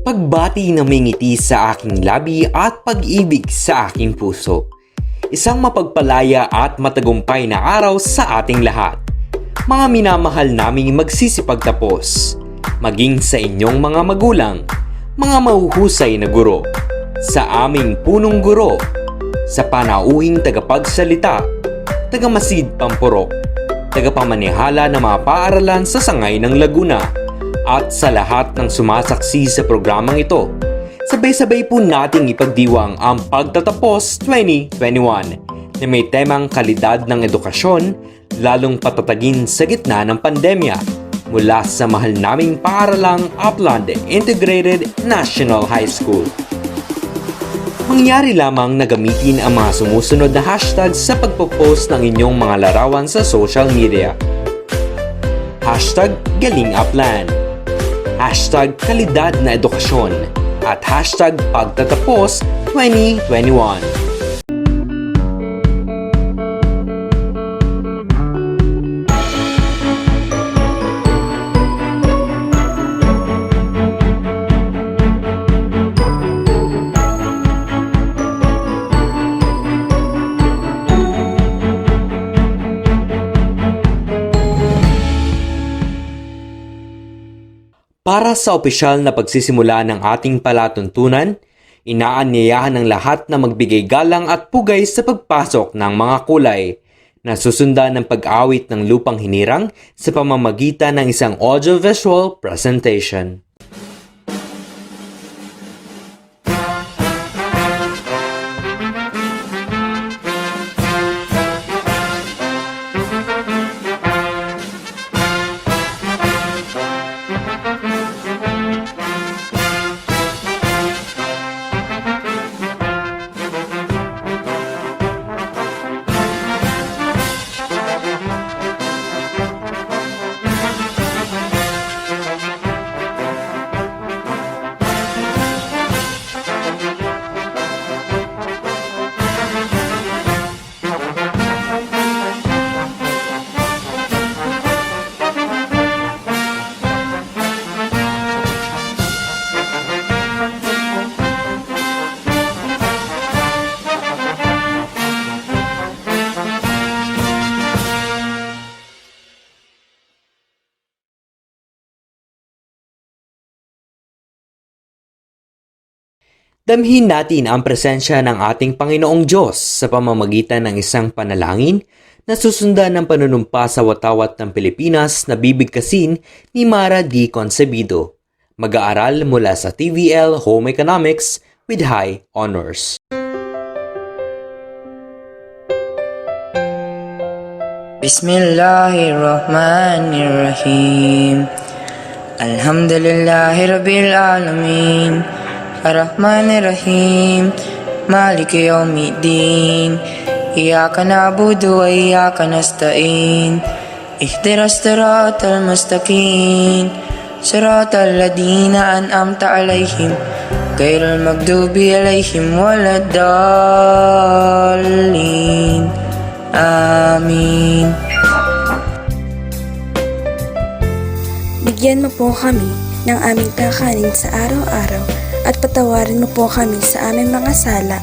Pagbati na may ngiti sa aking labi at pag-ibig sa aking puso. Isang mapagpalaya at matagumpay na araw sa ating lahat. Mga minamahal naming magsisipagtapos, maging sa inyong mga magulang, mga mahuhusay na guro, sa aming punong guro, sa panauhing tagapagsalita, tagamasid pampurok, tagapamanihala ng mga paaralan sa sangay ng Laguna, at sa lahat ng sumasaksi sa programang ito. Sabay-sabay po nating ipagdiwang ang Pagtatapos 2021 na may temang kalidad ng edukasyon, lalong patatagin sa gitna ng pandemya mula sa mahal naming paaralang Upland Integrated National High School. Mangyari lamang na gamitin ang mga sumusunod na hashtag sa pagpo-post ng inyong mga larawan sa social media. Hashtag Galing Upland, hashtag Kalidad na Edukasyon, at hashtag Pagtatapos 2021. Para sa opisyal na pagsisimula ng ating palatuntunan, inaanyayahan ng lahat na magbigay galang at pugay sa pagpasok ng mga kulay na susundan ng pag-awit ng lupang hinirang sa pamamagitan ng isang audiovisual presentation. Damhin natin ang presensya ng ating Panginoong Diyos sa pamamagitan ng isang panalangin na susundan ng panunumpa sa watawat ng Pilipinas na bibigkasin ni Mara D. Concebido, mag-aaral mula sa TVL Home Economics with High Honors. Bismillahirrahmanirrahim. Alhamdulillahi Rabbil Alamin. Ar-Rahmanir-Rahim, Maliki Yawmiddin, Iyyaka na'budu wa iyyaka nasta'in, Ihdinas siratal mustaqim, Siratal ladzina an'amta 'alaihim, ghairil maghdubi 'alaihim waladdallin. Amin. Bigyan mo po kami ng aming kakanin sa araw-araw at patawarin mo po kami sa aming mga sala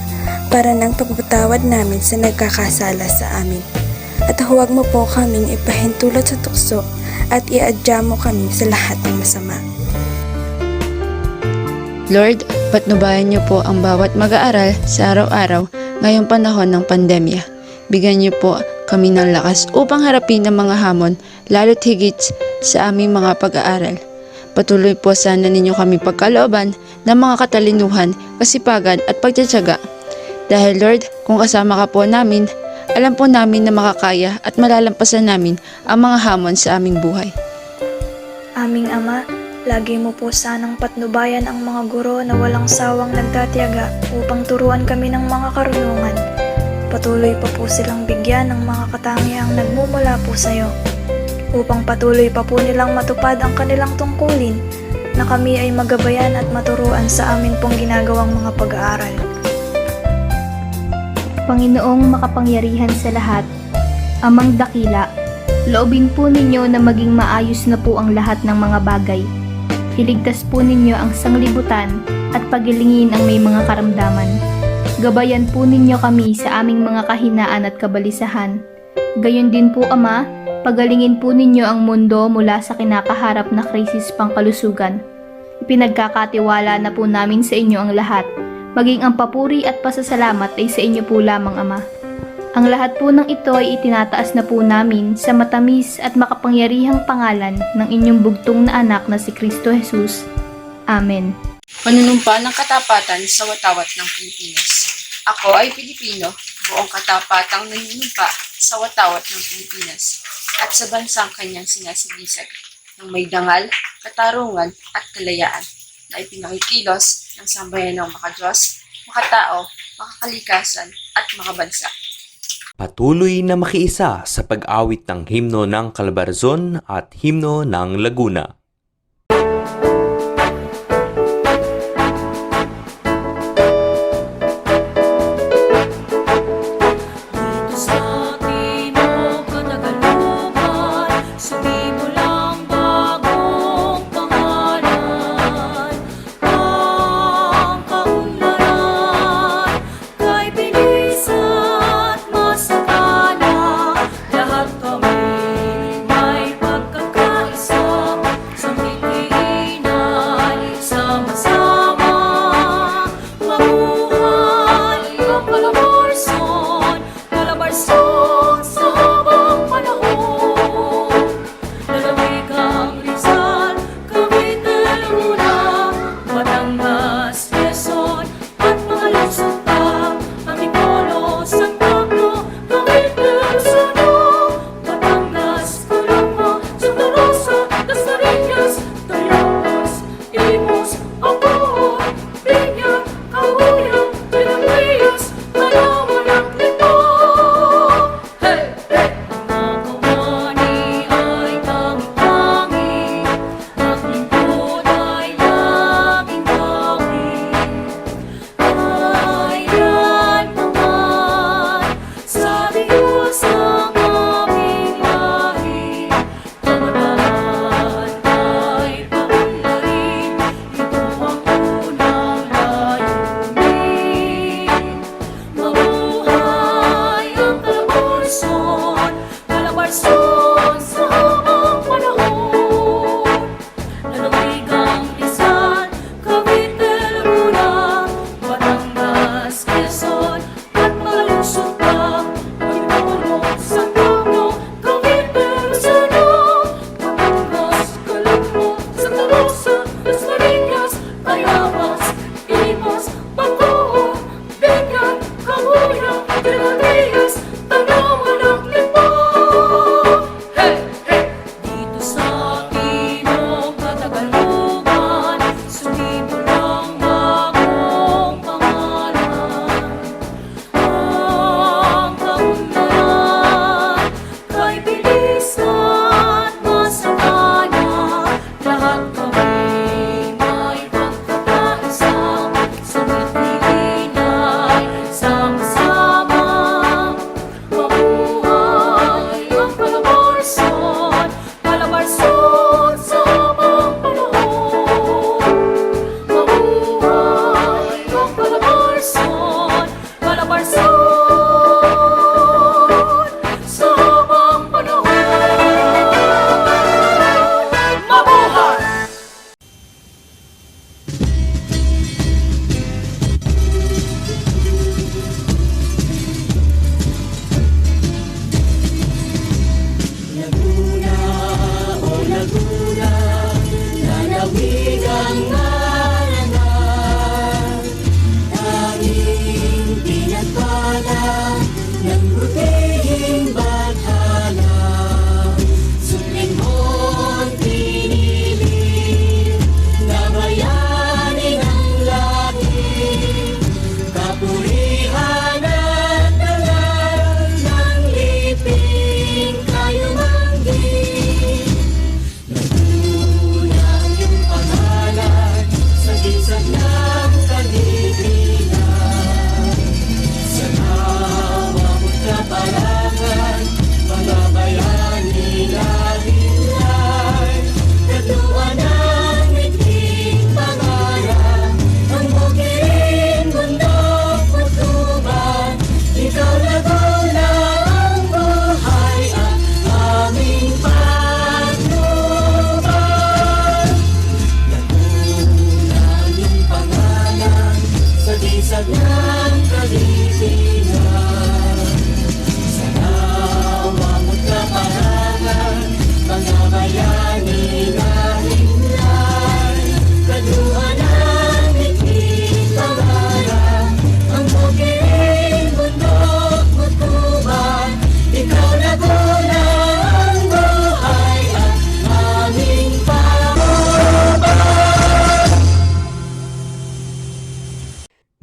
para ng pagpapatawad namin sa nagkakasala sa amin. At huwag mo po kaming ipahintulot sa tukso at iadya mo kami sa lahat ng masama. Lord, patnubayan niyo po ang bawat mag-aaral sa araw-araw ngayong panahon ng pandemya. Bigyan niyo po kami ng lakas upang harapin ang mga hamon, lalo't higit sa aming mga pag-aaral. Patuloy po sana ninyo kami pagkalooban ng mga katalinuhan, kasipagan at pagtitiyaga. Dahil Lord, kung kasama ka po namin, alam po namin na makakaya at malalampasan namin ang mga hamon sa aming buhay. Aming Ama, lagi mo po sanang patnubayan ang mga guro na walang sawang nagtatiyaga upang turuan kami ng mga karunungan. Patuloy pa po silang bigyan ng mga katangiang nagmumula po sa iyo, upang patuloy pa po nilang matupad ang kanilang tungkulin na kami ay magabayan at maturuan sa amin pong ginagawang mga pag-aaral. Panginoong makapangyarihan sa lahat, Amang dakila, loobin po ninyo na maging maayos na po ang lahat ng mga bagay. Iligtas po ninyo ang sanglibutan at pagilingin ang may mga karamdaman. Gabayan po ninyo kami sa aming mga kahinaan at kabalisahan. Gayon din po, Ama, pagalingin po ninyo ang mundo mula sa kinakaharap na krisis pangkalusugan. Ipinagkakatiwala na po namin sa inyo ang lahat. Maging ang papuri at pasasalamat ay sa inyo po lamang, Ama. Ang lahat po ng ito ay itinataas na po namin sa matamis at makapangyarihang pangalan ng inyong bugtong na anak na si Kristo Jesus. Amen. Panunumpa ng katapatan sa watawat ng Pilipinas. Ako ay Pilipino, buong katapatang nanunumpa sa watawat ng Pilipinas at sa bansang kanyang sinasigisag ng may dangal, katarungan at kalayaan na ipinakikilos ng sambayan ng makadiyos, makatao, makakalikasan at makabansa. Patuloy na makiisa sa pag-awit ng himno ng Calabarzon at himno ng Laguna. Ako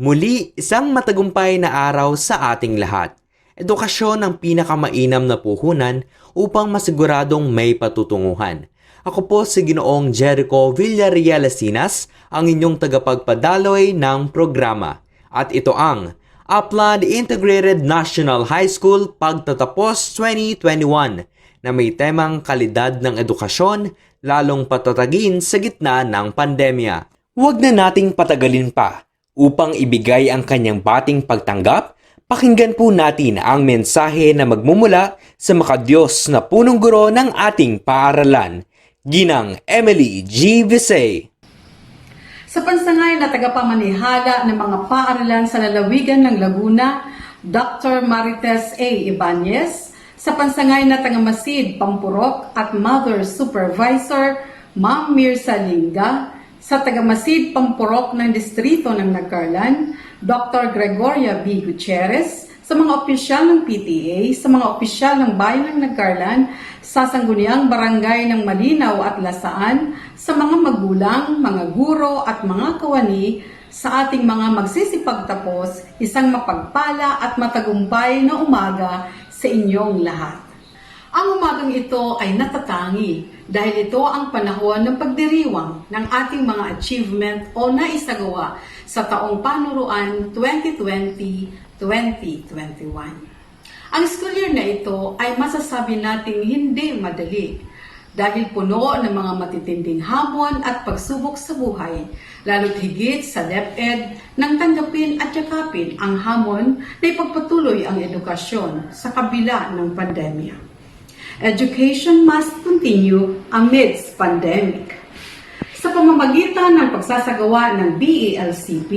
Muli, isang matagumpay na araw sa ating lahat. Edukasyon ang pinakamainam na puhunan upang masiguradong may patutunguhan. Ako po si Ginoong Jericho Villarreal Asinas, ang inyong tagapagpadaloy ng programa. At ito ang Upland Integrated National High School Pagtatapos 2021 na may temang kalidad ng edukasyon, lalong patatagin sa gitna ng pandemya. Huwag na nating patagalin pa. Upang ibigay ang kanyang bating pagtanggap, pakinggan po natin ang mensahe na magmumula sa makadiyos na punong guro ng ating paaralan, Ginang Emily G. Visay. Sa pansangay na tagapamanihala ng mga paaralan sa lalawigan ng Laguna, Dr. Marites A. Ibanez, sa pansangay na tagamasid Pampurok at Mother Supervisor, Ma'am Mirza Linga, sa tagamasid Pampurok ng Distrito ng Nagcarlan, Dr. Gregoria B. Gutierrez, sa mga opisyal ng PTA, sa mga opisyal ng Bayan ng Nagcarlan, sa sangguniang barangay ng Malinaw at Lasaan, sa mga magulang, mga guro at mga kawani, sa ating mga magsisipagtapos, isang mapagpala at matagumpay na umaga sa inyong lahat. Ang umagang ito ay natatangi dahil ito ang panahon ng pagdiriwang ng ating mga achievement o naisagawa sa taong panuruan 2020-2021. Ang school year na ito ay masasabi nating hindi madali dahil puno ng mga matitinding hamon at pagsubok sa buhay, lalo't higit sa DepEd nang tanggapin at yakapin ang hamon na ipagpatuloy ang edukasyon sa kabila ng pandemya. Education must continue amidst pandemic. Sa pamamagitan ng pagsasagawa ng BELCP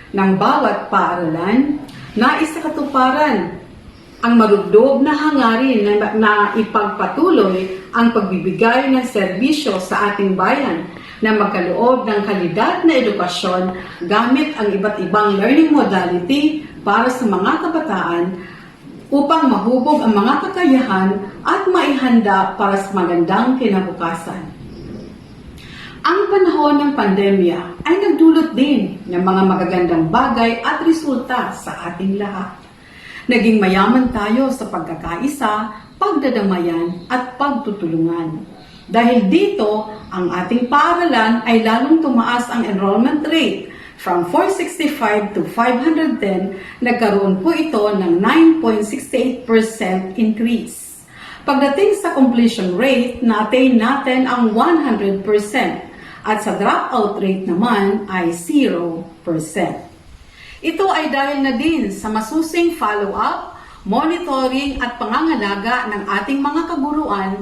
ng bawat paaralan, nais sa katuparan ang marugdob na hangarin na ipagpatuloy ang pagbibigay ng serbisyo sa ating bayan na magkaloob ng kalidad na edukasyon gamit ang iba't ibang learning modality para sa mga kabataan upang mahubog ang mga kakayahan at maihanda para sa magandang kinabukasan. Ang panahon ng pandemya ay nagdulot din ng mga magagandang bagay at resulta sa ating lahat. Naging mayaman tayo sa pagkakaisa, pagdadamayan at pagtutulungan. Dahil dito, ang ating paaralan ay lalong tumaas ang enrollment rate. From 465 to 510, nagkaroon po ito ng 9.68% increase. Pagdating sa completion rate, na-attain natin ang 100% at sa dropout rate naman ay 0%. Ito ay dahil na din sa masusing follow-up, monitoring at pangangalaga ng ating mga kaguruan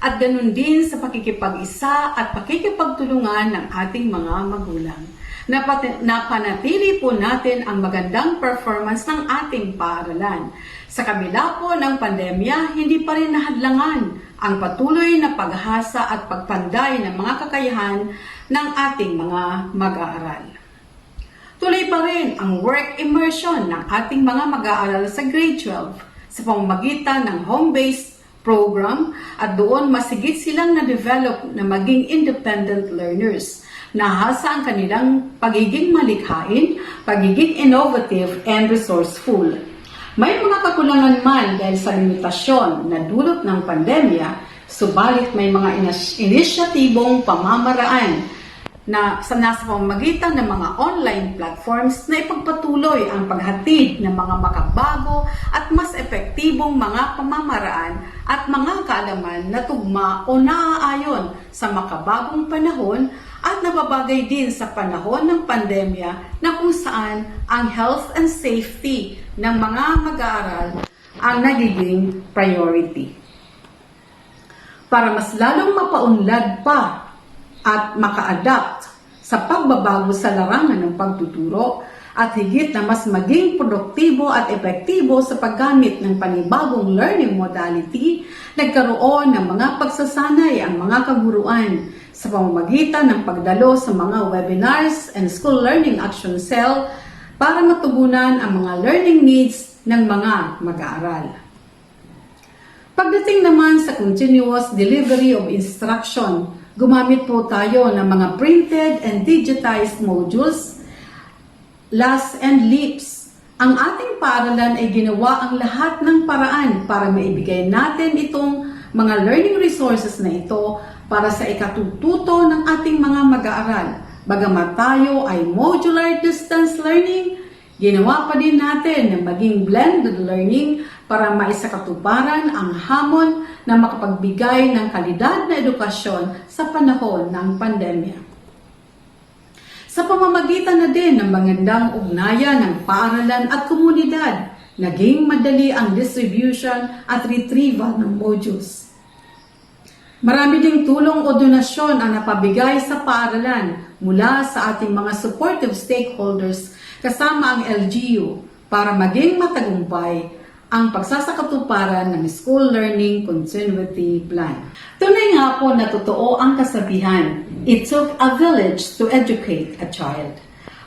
at ganun din sa pakikipag-isa at pakikipagtulungan ng ating mga magulang. Napanatili po natin ang magandang performance ng ating paaralan. Sa kabila po ng pandemya, hindi pa rin nahadlangan ang patuloy na paghasa at pagpanday ng mga kakayahan ng ating mga mag-aaral. Tuloy pa rin ang work immersion ng ating mga mag-aaral sa grade 12 sa pamamagitan ng home-based program at doon masigit silang na-develop na maging independent learners. Nahasa ang kanilang pagiging malikhain, pagiging innovative, and resourceful. May mga kakulangan man dahil sa limitasyon na dulot ng pandemya, subalit may mga inisyatibong pamamaraan na nasa pamamagitan ng mga online platforms na ipagpatuloy ang paghatid ng mga makabago at mas epektibong mga pamamaraan at mga kaalaman na tugma o naaayon sa makabagong panahon at nababagay din sa panahon ng pandemya na kung saan ang health and safety ng mga mag-aaral ang nagiging priority. Para mas lalong mapaunlad pa at maka-adapt sa pagbabago sa larangan ng pagtuturo at higit na mas maging produktibo at epektibo sa paggamit ng panibagong learning modality, nagkaroon ng mga pagsasanay ang mga kaguruan sa pamamagitan ng pagdalo sa mga webinars and school learning action cell para matugunan ang mga learning needs ng mga mag-aaral. Pagdating naman sa continuous delivery of instruction, gumamit po tayo ng mga printed and digitized modules last and leaps. Ang ating paaralan ay ginawa ang lahat ng paraan para maibigay natin itong mga learning resources na ito para sa ikatututo ng ating mga mag-aaral. Bagamat tayo ay modular distance learning, ginawa pa din natin na maging blended learning para maisakatuparan ang hamon na makapagbigay ng kalidad na edukasyon sa panahon ng pandemya. Sa pamamagitan na din ng magandang ugnayan ng paaralan at komunidad, naging madali ang distribution at retrieval ng modules. Marami ding tulong o donasyon ang napabigay sa paaralan mula sa ating mga supportive stakeholders kasama ang LGU para maging matagumpay ang pagsasakatuparan ng School Learning Continuity Plan. Tunay nga po na totoo ang kasabihan, it took a village to educate a child.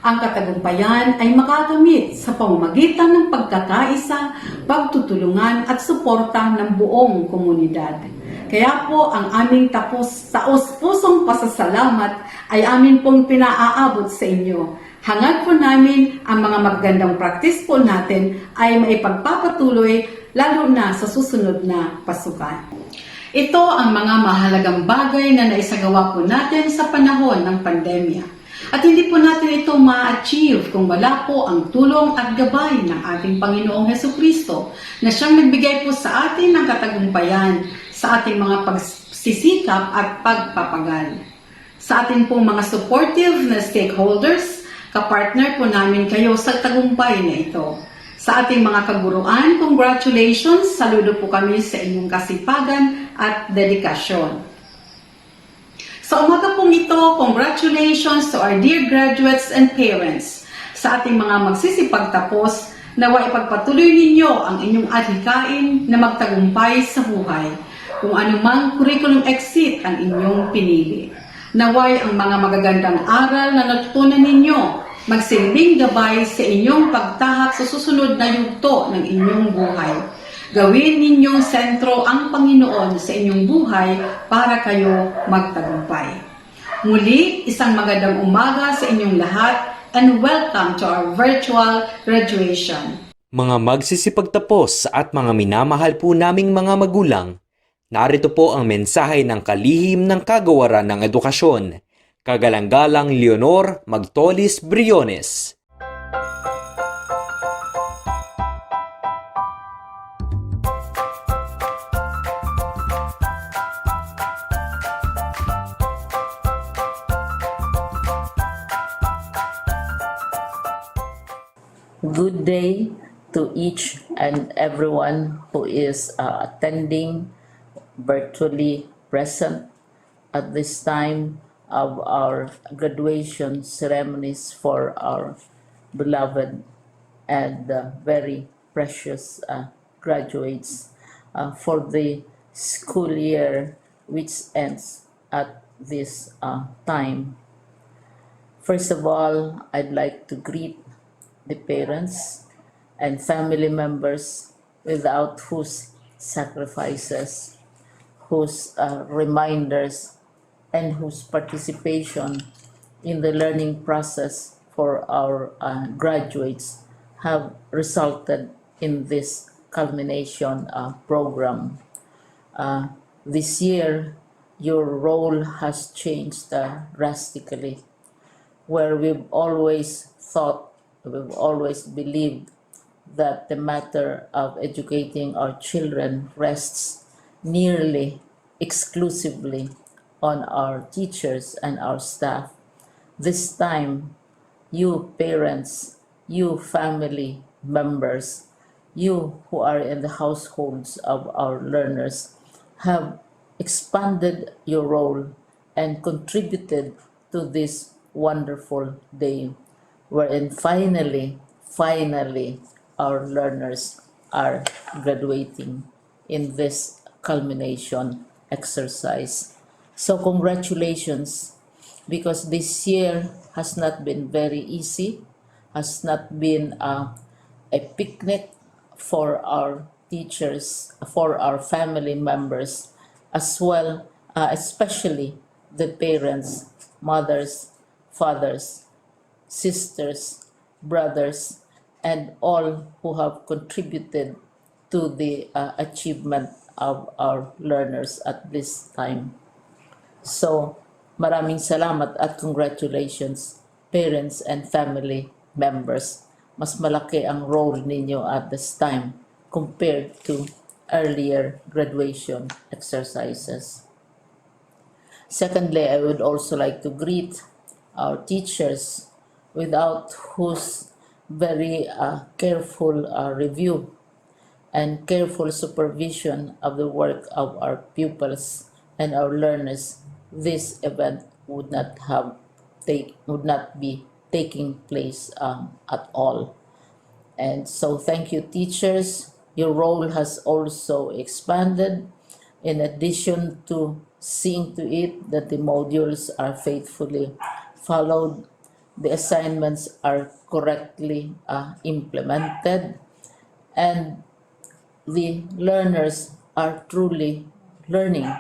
Ang katagumpayan ay makakamit sa pamamagitan ng pagkakaisa, pagtutulungan at suporta ng buong komunidad. Kaya po ang aming taos-pusong pasasalamat ay amin pong pinaaabot sa inyo. Hangad po namin ang mga magandang practice po natin ay maipagpapatuloy lalo na sa susunod na pasukan. Ito ang mga mahalagang bagay na naisagawa po natin sa panahon ng pandemya. At hindi po natin ito ma-achieve kung wala po ang tulong at gabay ng ating Panginoong Hesukristo na siyang nagbigay po sa atin ng katagumpayan sa ating mga pagsisikap at pagpapagal. Sa ating pong mga supportive na stakeholders, kapartner po namin kayo sa tagumpay na ito. Sa ating mga kaguruan, congratulations! Saludo po kami sa inyong kasipagan at dedikasyon. Sa umaga pong ito, congratulations to our dear graduates and parents. Sa ating mga magsisipagtapos, nawa ipagpatuloy ninyo ang inyong adhikain na magtagumpay sa buhay. Kung anumang curriculum exit ang inyong pinili. Naway ang mga magagandang aral na natutunan ninyo magsilbing gabay sa inyong pagtahak sa susunod na yugto ng inyong buhay. Gawin ninyong sentro ang Panginoon sa inyong buhay para kayo magtagumpay. Muli, isang magandang umaga sa inyong lahat and welcome to our virtual graduation. Mga magsisipagtapos at mga minamahal po naming mga magulang, narito po ang mensahe ng kalihim ng kagawaran ng edukasyon. Kagalang-galang Leonor Magtolis Briones. Good day to each and everyone who is attending virtually present at this time of our graduation ceremonies for our beloved and very precious graduates for the school year which ends at this time. First of all, I'd like to greet the parents and family members without whose sacrifices, whose reminders, and whose participation in the learning process for our graduates have resulted in this culmination program. This year, your role has changed drastically, where we've always believed that the matter of educating our children rests nearly exclusively on our teachers and our staff. This time, you parents, you family members, you who are in the households of our learners have expanded your role and contributed to this wonderful day wherein finally our learners are graduating in this culmination exercise. So congratulations, because this year has not been very easy, has not been a picnic for our teachers, for our family members, as well, especially the parents, mothers, fathers, sisters, brothers, and all who have contributed to the achievement of our learners at this time. So, maraming salamat at congratulations, parents and family members. Mas malaki ang role ninyo at this time compared to earlier graduation exercises. Secondly, I would also like to greet our teachers, without whose very careful review and careful supervision of the work of our pupils and our learners, this event would not be taking place at all. And so thank you, teachers. Your role has also expanded. In addition to seeing to it that the modules are faithfully followed, the assignments are correctly implemented, and the learners are truly learning,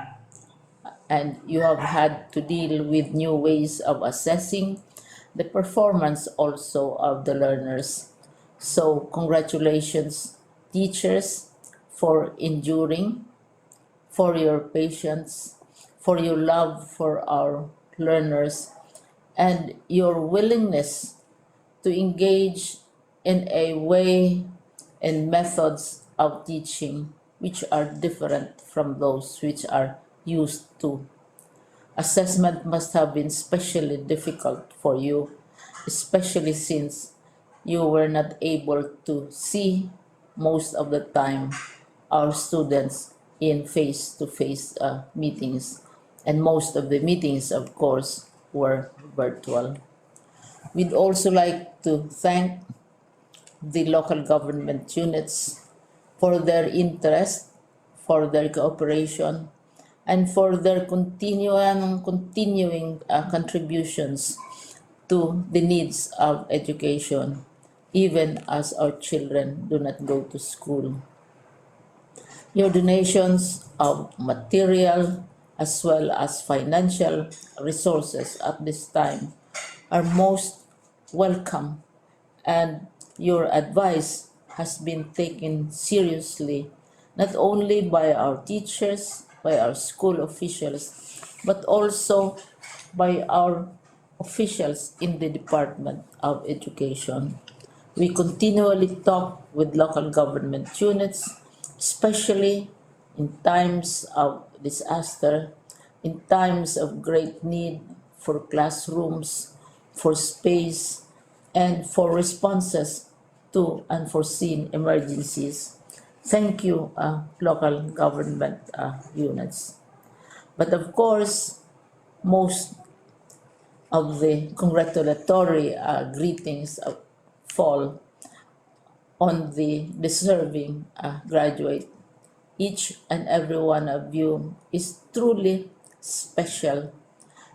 and you have had to deal with new ways of assessing the performance also of the learners. So congratulations, teachers, for enduring, for your patience, for your love for our learners, and your willingness to engage in a way and methods of teaching which are different from those which are used to. Assessment must have been especially difficult for you, especially since you were not able to see most of the time our students in face-to-face meetings, and most of the meetings, of course, were virtual. We'd also like to thank the local government units for their interest, for their cooperation, and for their continuing contributions to the needs of education, even as our children do not go to school. Your donations of material as well as financial resources at this time are most welcome, and your advice has been taken seriously not only by our teachers, by our school officials, but also by our officials in the Department of Education. We continually talk with local government units, especially in times of disaster, in times of great need for classrooms, for space, and for responses to unforeseen emergencies. Thank you, local government units. But of course, most of the congratulatory greetings fall on the deserving graduate. Each and every one of you is truly special.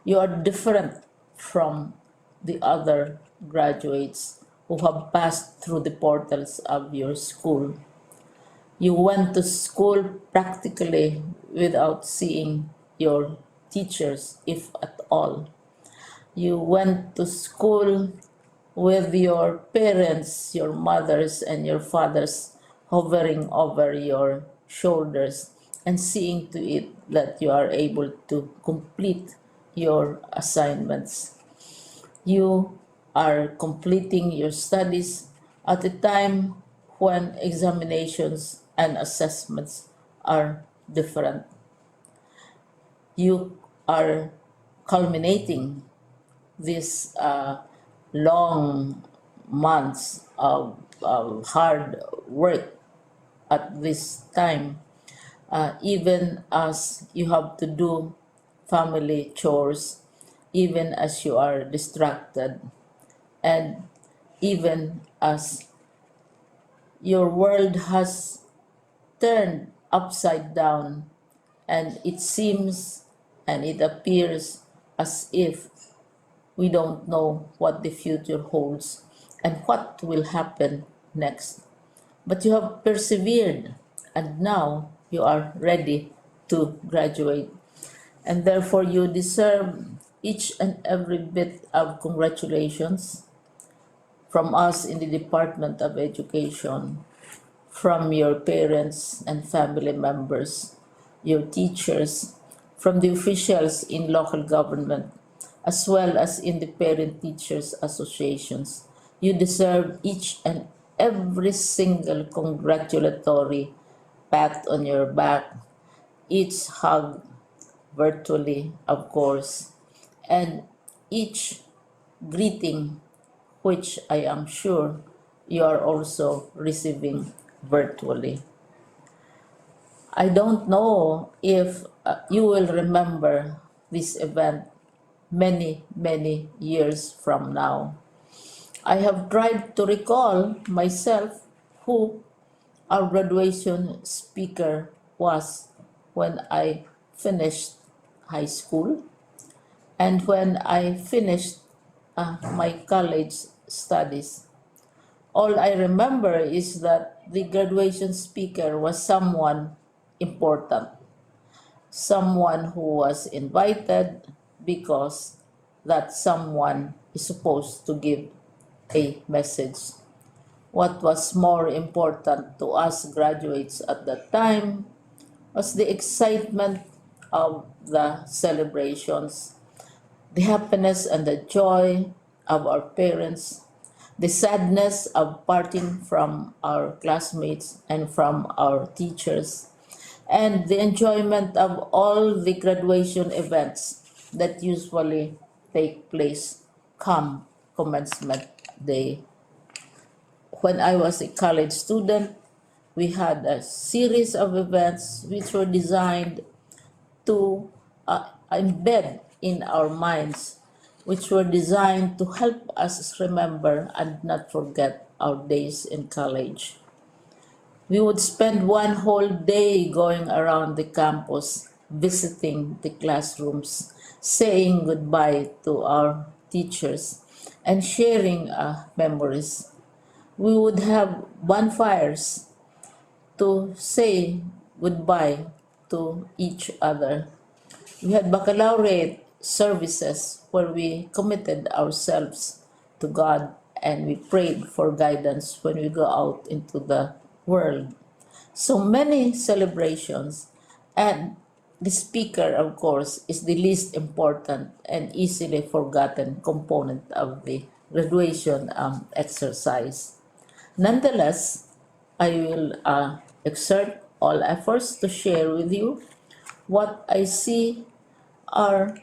You are different from the other graduates who have passed through the portals of your school. You went to school practically without seeing your teachers, if at all. You went to school with your parents, your mothers, and your fathers hovering over your shoulders and seeing to it that you are able to complete your assignments. You are completing your studies at a time when examinations and assessments are different. You are culminating these long months of hard work at this time, even as you have to do family chores, even as you are distracted, and even as your world has turned upside down, and it seems and it appears as if we don't know what the future holds and what will happen next. But you have persevered, and now you are ready to graduate. And therefore, you deserve each and every bit of congratulations from us in the Department of Education, from your parents and family members, your teachers, from the officials in local government, as well as in the parent teachers associations. You deserve each and every single congratulatory pat on your back, each hug virtually, of course, and each greeting, which I am sure you are also receiving virtually. I don't know if you will remember this event many, many years from now. I have tried to recall myself who our graduation speaker was when I finished high school and when I finished my college studies. All I remember is that the graduation speaker was someone important, someone who was invited because that someone is supposed to give a message. What was more important to us graduates at that time was the excitement of the celebrations, the happiness and the joy of our parents, the sadness of parting from our classmates and from our teachers, and the enjoyment of all the graduation events that usually take place come commencement day. When I was a college student, we had a series of events which were designed to embed in our minds, which were designed to help us remember and not forget our days in college. We would spend one whole day going around the campus, visiting the classrooms, saying goodbye to our teachers, and sharing memories. We would have bonfires to say goodbye to each other. We had baccalaureate services where we committed ourselves to God and we prayed for guidance when we go out into the world. So many celebrations, and the speaker, of course, is the least important and easily forgotten component of the graduation exercise. Nonetheless, I will exert all efforts to share with you what I see are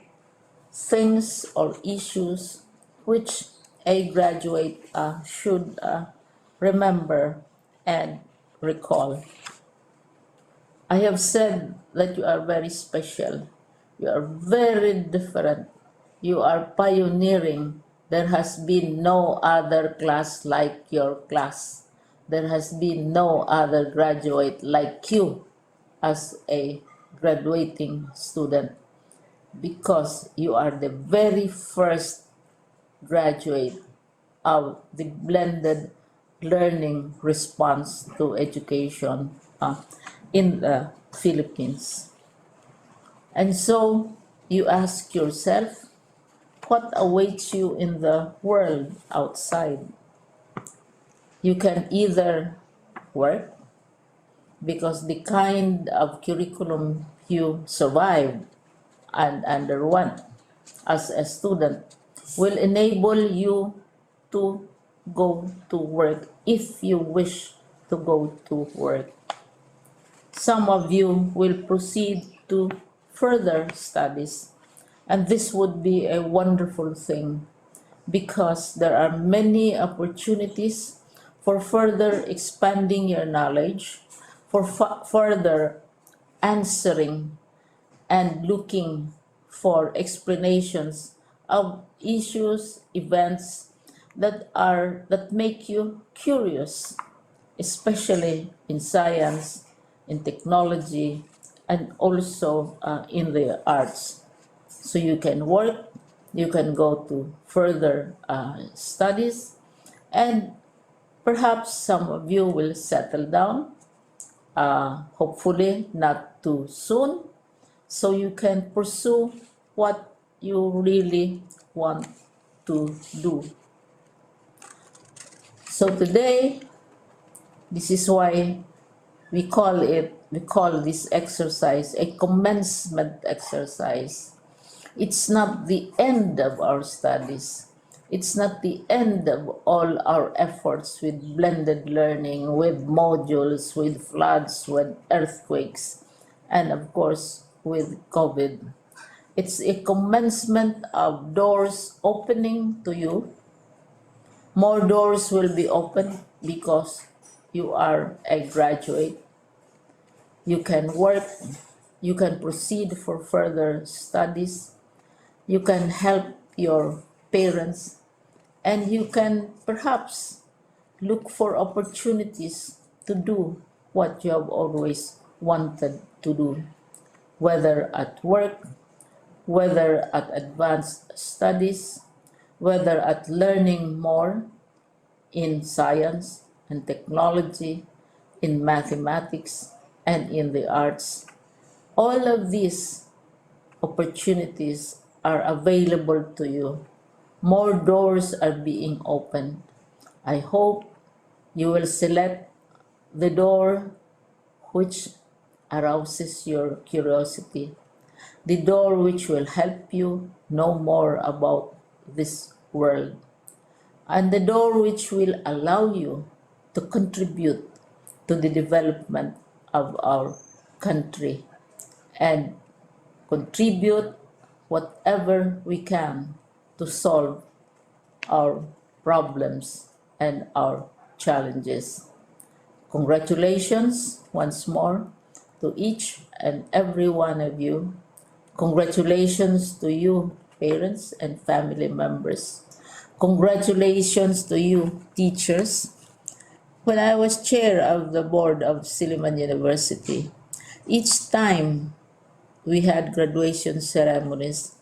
things or issues which a graduate should remember and recall. I have said that you are very special. You are very different. You are pioneering. There has been no other class like your class. There has been no other graduate like you as a graduating student because you are the very first graduate of the blended learning response to education in the Philippines. And so you ask yourself, what awaits you in the world outside? You can either work because the kind of curriculum you survived and underwent as a student will enable you to go to work if you wish to go to work. Some of you will proceed to further studies, and this would be a wonderful thing because there are many opportunities for further expanding your knowledge, for further answering and looking for explanations of issues, events that make you curious, especially in science, in technology, and also in the arts. So you can work, you can go to further studies, and perhaps some of you will settle down, hopefully not too soon, so you can pursue what you really want to do. So today, this is why we call this exercise a commencement exercise. It's not the end of our studies. It's not the end of all our efforts with blended learning, with modules, with floods, with earthquakes, and of course with COVID. It's a commencement of doors opening to you. More doors will be opened because you are a graduate. You can work, you can proceed for further studies, you can help your parents, and you can perhaps look for opportunities to do what you have always wanted to do, whether at work, whether at advanced studies, whether at learning more in science and technology, in mathematics, and in the arts. All of these opportunities are available to you. More doors are being opened. I hope you will select the door which arouses your curiosity, the door which will help you know more about this world, and the door which will allow you to contribute to the development of our country and contribute whatever we can to solve our problems and our challenges. Congratulations once more to each and every one of you. Congratulations to you, parents and family members. Congratulations to you, teachers. When I was chair of the board of Silliman University, each time we had graduation ceremonies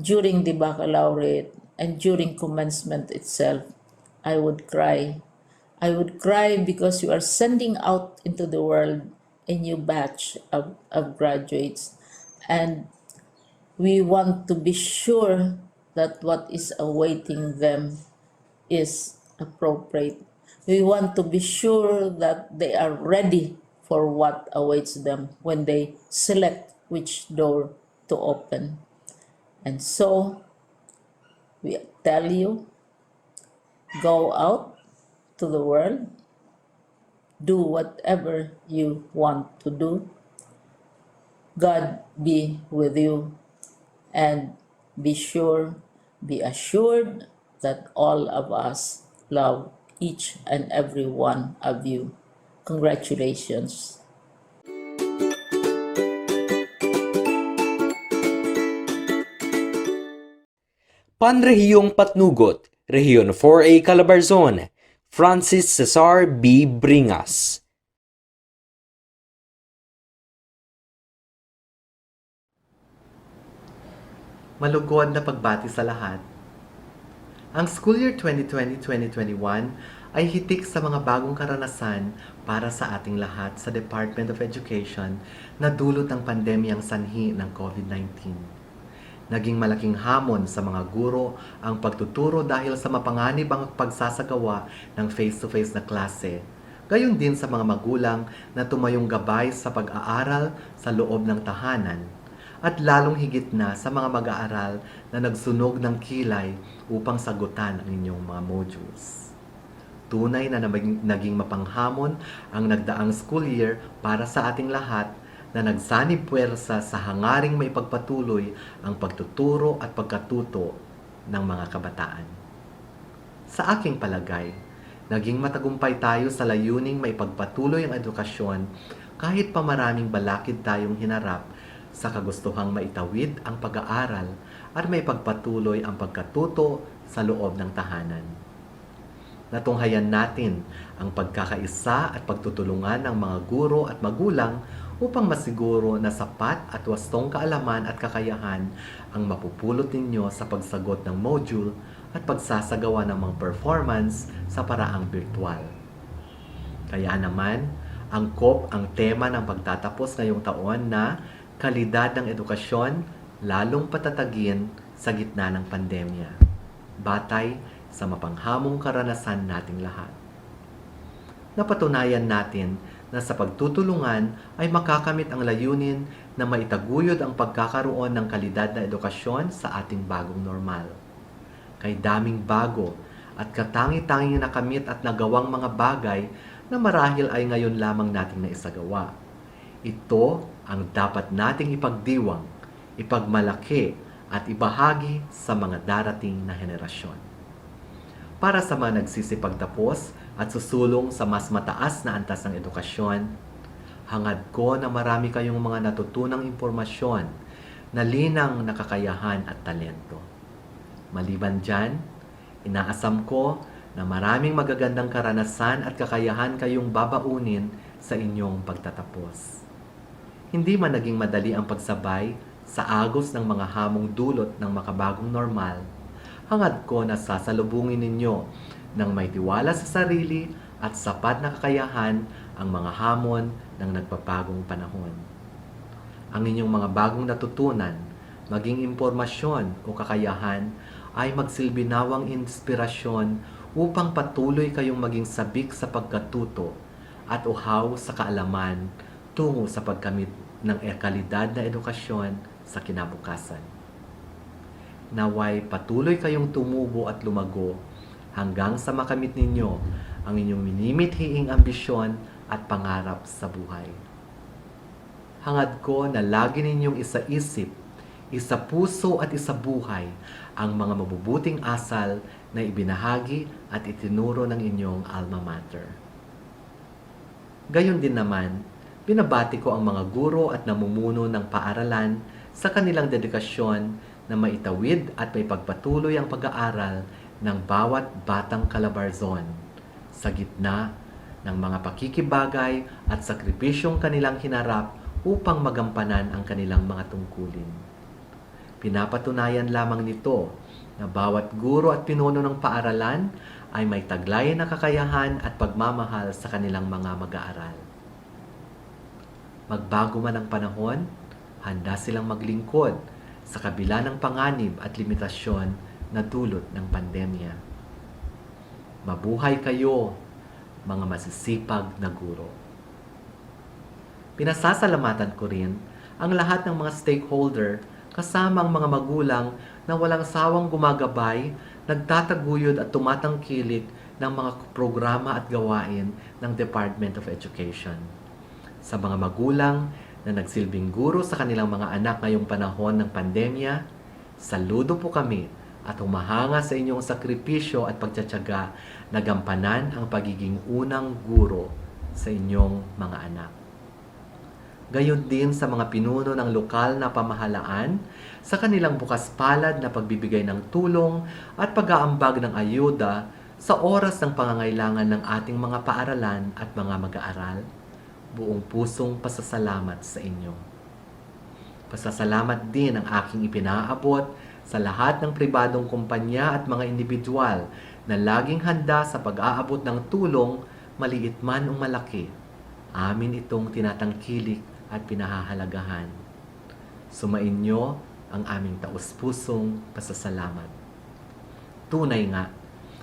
during the baccalaureate and during commencement itself, I would cry. I would cry because you are sending out into the world a new batch of graduates, and we want to be sure that what is awaiting them is appropriate. We want to be sure that they are ready for what awaits them when they select which door to open. And so we tell you, go out to the world, do whatever you want to do. God be with you, and be assured that all of us love each and every one of you. Congratulations. Panrehiyong Patnugot, Rehiyon 4A Calabarzon, Francis Cesar B. Bringas. Malugod na pagbati sa lahat. Ang school year 2020-2021 ay hitik sa mga bagong karanasan para sa ating lahat sa Department of Education na dulot ng pandemyang sanhi ng COVID-19. Naging malaking hamon sa mga guro ang pagtuturo dahil sa mapanganib ang pagsasagawa ng face-to-face na klase. Gayon din sa mga magulang na tumayong gabay sa pag-aaral sa loob ng tahanan. At lalong higit na sa mga mag-aaral na nagsunog ng kilay upang sagutan ang inyong mga modules. Tunay na naging mapanghamon ang nagdaang school year para sa ating lahat na nagsanib puwersa sa hangaring maipagpatuloy ang pagtuturo at pagkatuto ng mga kabataan. Sa aking palagay, naging matagumpay tayo sa layuning maipagpatuloy ang edukasyon kahit pa maraming balakid tayong hinarap sa kagustuhang maitawid ang pag-aaral at may pagpatuloy ang pagkatuto sa loob ng tahanan. Natunghayan natin ang pagkakaisa at pagtutulungan ng mga guro at magulang upang masiguro na sapat at wastong kaalaman at kakayahan ang mapupulot ninyo sa pagsagot ng module at pagsasagawa ng mga performance sa paraang virtual. Kaya naman, angkop ang tema ng pagtatapos ngayong taon na kalidad ng edukasyon, lalong patatagin sa gitna ng pandemya. Batay sa mapanghamong karanasan nating lahat. Napatunayan natin na sa pagtutulungan ay makakamit ang layunin na maitaguyod ang pagkakaroon ng kalidad na edukasyon sa ating bagong normal. Kay daming bago at katangi-tanging nakamit at nagawang mga bagay na marahil ay ngayon lamang nating naisagawa. Ito ang dapat nating ipagdiwang, ipagmalaki at ibahagi sa mga darating na henerasyon. Para sa mga nagsisipagtapos at susulong sa mas mataas na antas ng edukasyon, hangad ko na marami kayong mga natutunang impormasyon na linang na kakayahan at talento. Maliban dyan, inaasam ko na maraming magagandang karanasan at kakayahan kayong babaunin sa inyong pagtatapos. Hindi man naging madali ang pagsabay sa agos ng mga hamong dulot ng makabagong normal, hangad ko na sasalubungin ninyo ng may tiwala sa sarili at sapat na kakayahan ang mga hamon ng nagpapagong panahon. Ang inyong mga bagong natutunan, maging impormasyon o kakayahan, ay magsilbi nawang inspirasyon upang patuloy kayong maging sabik sa pagkatuto at uhaw sa kaalaman tungo sa pagkamit ng kalidad na edukasyon sa kinabukasan. Naway patuloy kayong tumubo at lumago hanggang sa makamit ninyo ang inyong minimithiing ambisyon at pangarap sa buhay. Hangad ko na lagi ninyong isa-isip, isa-puso at isa-buhay ang mga mabubuting asal na ibinahagi at itinuro ng inyong alma mater. Gayon din naman, binabati ko ang mga guro at namumuno ng paaralan sa kanilang dedikasyon na maitawid at may pagpatuloy ang pag-aaral ng bawat batang Calabarzon sa gitna ng mga pakikibagay at sakripisyong kanilang hinarap upang magampanan ang kanilang mga tungkulin. Pinapatunayan lamang nito na bawat guro at pinuno ng paaralan ay may taglay na kakayahan at pagmamahal sa kanilang mga mag-aaral. Magbago man ang panahon, handa silang maglingkod sa kabila ng panganib at limitasyon na dulot ng pandemya. Mabuhay kayo, mga masisipag na guro. Pinasasalamatan ko rin ang lahat ng mga stakeholder kasama ang mga magulang na walang sawang gumagabay, nagtataguyod at tumatangkilik ng mga programa at gawain ng Department of Education. Sa mga magulang na nagsilbing guro sa kanilang mga anak ngayong panahon ng pandemya, saludo po kami at humahanga sa inyong sakripisyo at pagtsatsaga na gampanan ang pagiging unang guro sa inyong mga anak. Gayon din sa mga pinuno ng lokal na pamahalaan sa kanilang bukas palad na pagbibigay ng tulong at pag-aambag ng ayuda sa oras ng pangangailangan ng ating mga paaralan at mga mag-aaral. Buong pusong pasasalamat sa inyo. Pasasalamat din ang aking ipinaabot sa lahat ng pribadong kumpanya at mga individual na laging handa sa pag-aabot ng tulong, maliit man o malaki. Amin itong tinatangkilik at pinahahalagahan. Sumainyo ang aming taus-pusong pasasalamat. Tunay nga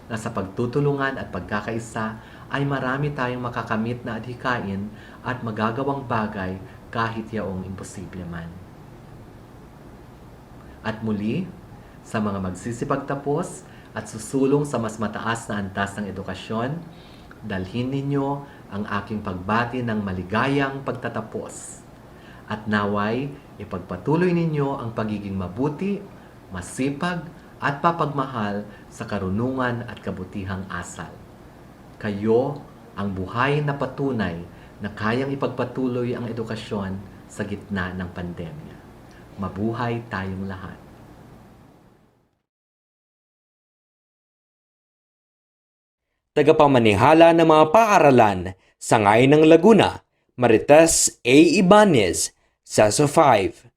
na sa pagtutulungan at pagkakaisa ay marami tayong makakamit na adhikain at magagawang bagay kahit yaong imposible man. At muli, sa mga magsisipagtapos at susulong sa mas mataas na antas ng edukasyon, dalhin ninyo ang aking pagbati ng maligayang pagtatapos. At naway, ipagpatuloy ninyo ang pagiging mabuti, masipag, at papagmahal sa karunungan at kabutihang asal. Kayo ang buhay na patunay na kayang ipagpatuloy ang edukasyon sa gitna ng pandemya. Mabuhay tayong lahat. Tagapamanihala ng mga paaralan sa ngayon ng Laguna, Marites A. Ibanez, SESO 5.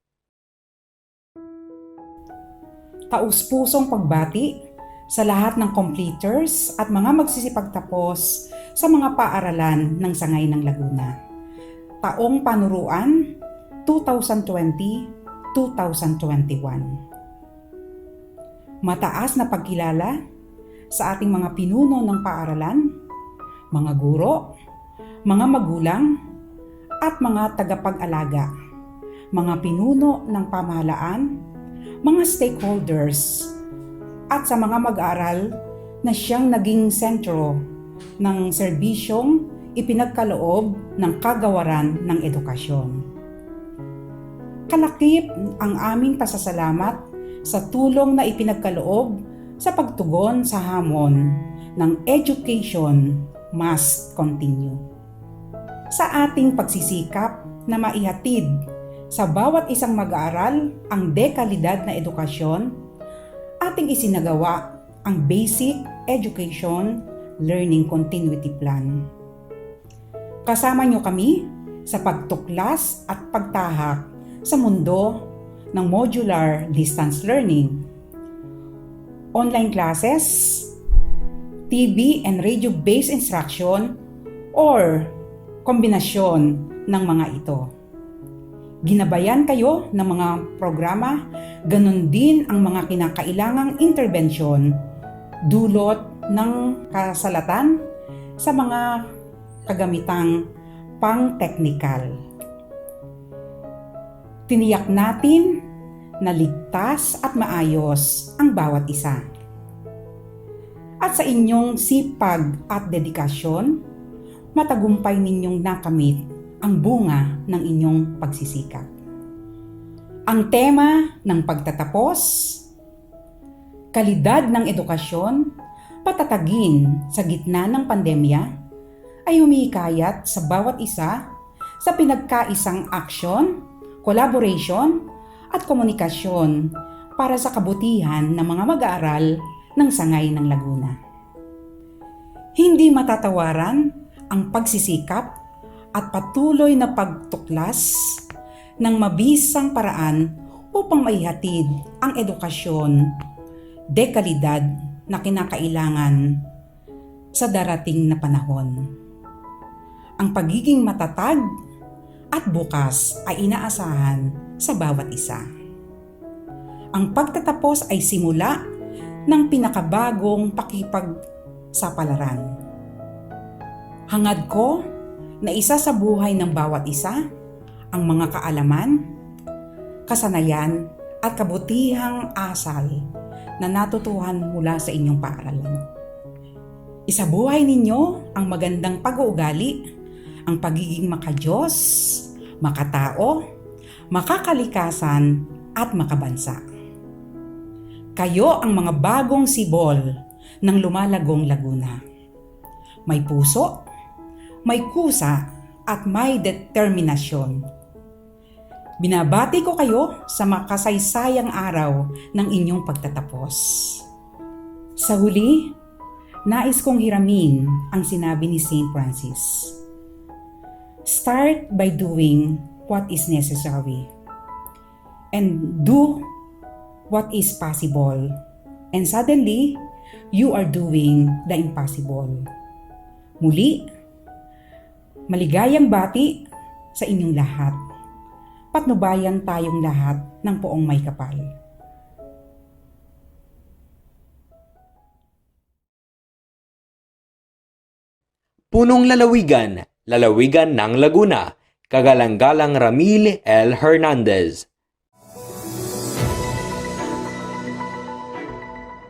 Taus-pusong pagbati sa lahat ng completers at mga magsisipagtapos sa mga paaralan ng Sangay ng Laguna. Taong Panuruan 2020-2021. Mataas na pagkilala sa ating mga pinuno ng paaralan, mga guro, mga magulang, at mga tagapag-alaga, mga pinuno ng pamahalaan, mga stakeholders, at sa mga mag-aaral na siyang naging sentro ng serbisyong ipinagkaloob ng kagawaran ng edukasyon. Kalakip ang aming pasasalamat sa tulong na ipinagkaloob sa pagtugon sa hamon ng education must continue. Sa ating pagsisikap na maihatid sa bawat isang mag-aaral ang dekalidad na edukasyon, ating isinagawa ang Basic Education Learning Continuity Plan. Kasama niyo kami sa pagtuklas at pagtahak sa mundo ng modular distance learning, online classes, TV and radio-based instruction, or kombinasyon ng mga ito. Ginabayan kayo ng mga programa, ganun din ang mga kinakailangang interbensyon dulot ng kasalatan sa mga kagamitang pang-technical. Tiniyak natin na ligtas at maayos ang bawat isa. At sa inyong sipag at dedikasyon, matagumpay ninyong nakamit ang bunga ng inyong pagsisikap. Ang tema ng pagtatapos, kalidad ng edukasyon, patatagin sa gitna ng pandemya, ay humihikayat sa bawat isa sa pinagkaisang aksyon, collaboration, at komunikasyon para sa kabutihan ng mga mag-aaral ng sangay ng Laguna. Hindi matatawaran ang pagsisikap at patuloy na pagtuklas ng mabisang paraan upang maihatid ang edukasyon, dekalidad na kinakailangan sa darating na panahon. Ang pagiging matatag at bukas ay inaasahan sa bawat isa. Ang pagtatapos ay simula ng pinakabagong pakipagsapalaran. Hangad ko na isa sa buhay ng bawat isa ang mga kaalaman, kasanayan at kabutihang asal na natutuhan mula sa inyong paaralan. Isabuhay ninyo ang magandang pag-uugali, ang pagiging makadiyos, makatao, makakalikasan at makabansa. Kayo ang mga bagong sibol ng lumalagong Laguna. May puso, may kusa at may determinasyon. Binabati ko kayo sa makasaysayang araw ng inyong pagtatapos. Sa huli, nais kong hiramin ang sinabi ni St. Francis. Start by doing what is necessary and do what is possible, and suddenly, you are doing the impossible. Muli, maligayang bati sa inyong lahat. Patnubayan tayong lahat ng poong may kapal. Punong lalawigan, lalawigan ng Laguna, Kagalang-galang Ramil L. Hernandez.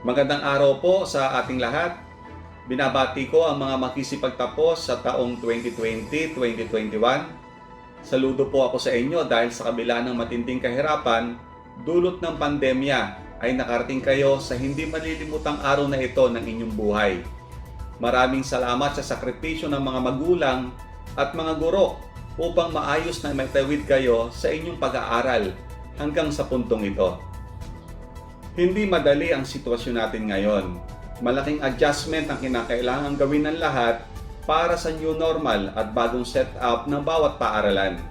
Magandang araw po sa ating lahat. Binabati ko ang mga makisipagtapos sa taong 2020-2021. Saludo po ako sa inyo dahil sa kabila ng matinding kahirapan, dulot ng pandemya ay nakarating kayo sa hindi malilimutang araw na ito ng inyong buhay. Maraming salamat sa sakripisyo ng mga magulang at mga guro upang maayos na maitawid kayo sa inyong pag-aaral hanggang sa puntong ito. Hindi madali ang sitwasyon natin ngayon. Malaking adjustment ang kinakailangan gawin ng lahat para sa new normal at bagong setup ng bawat paaralan,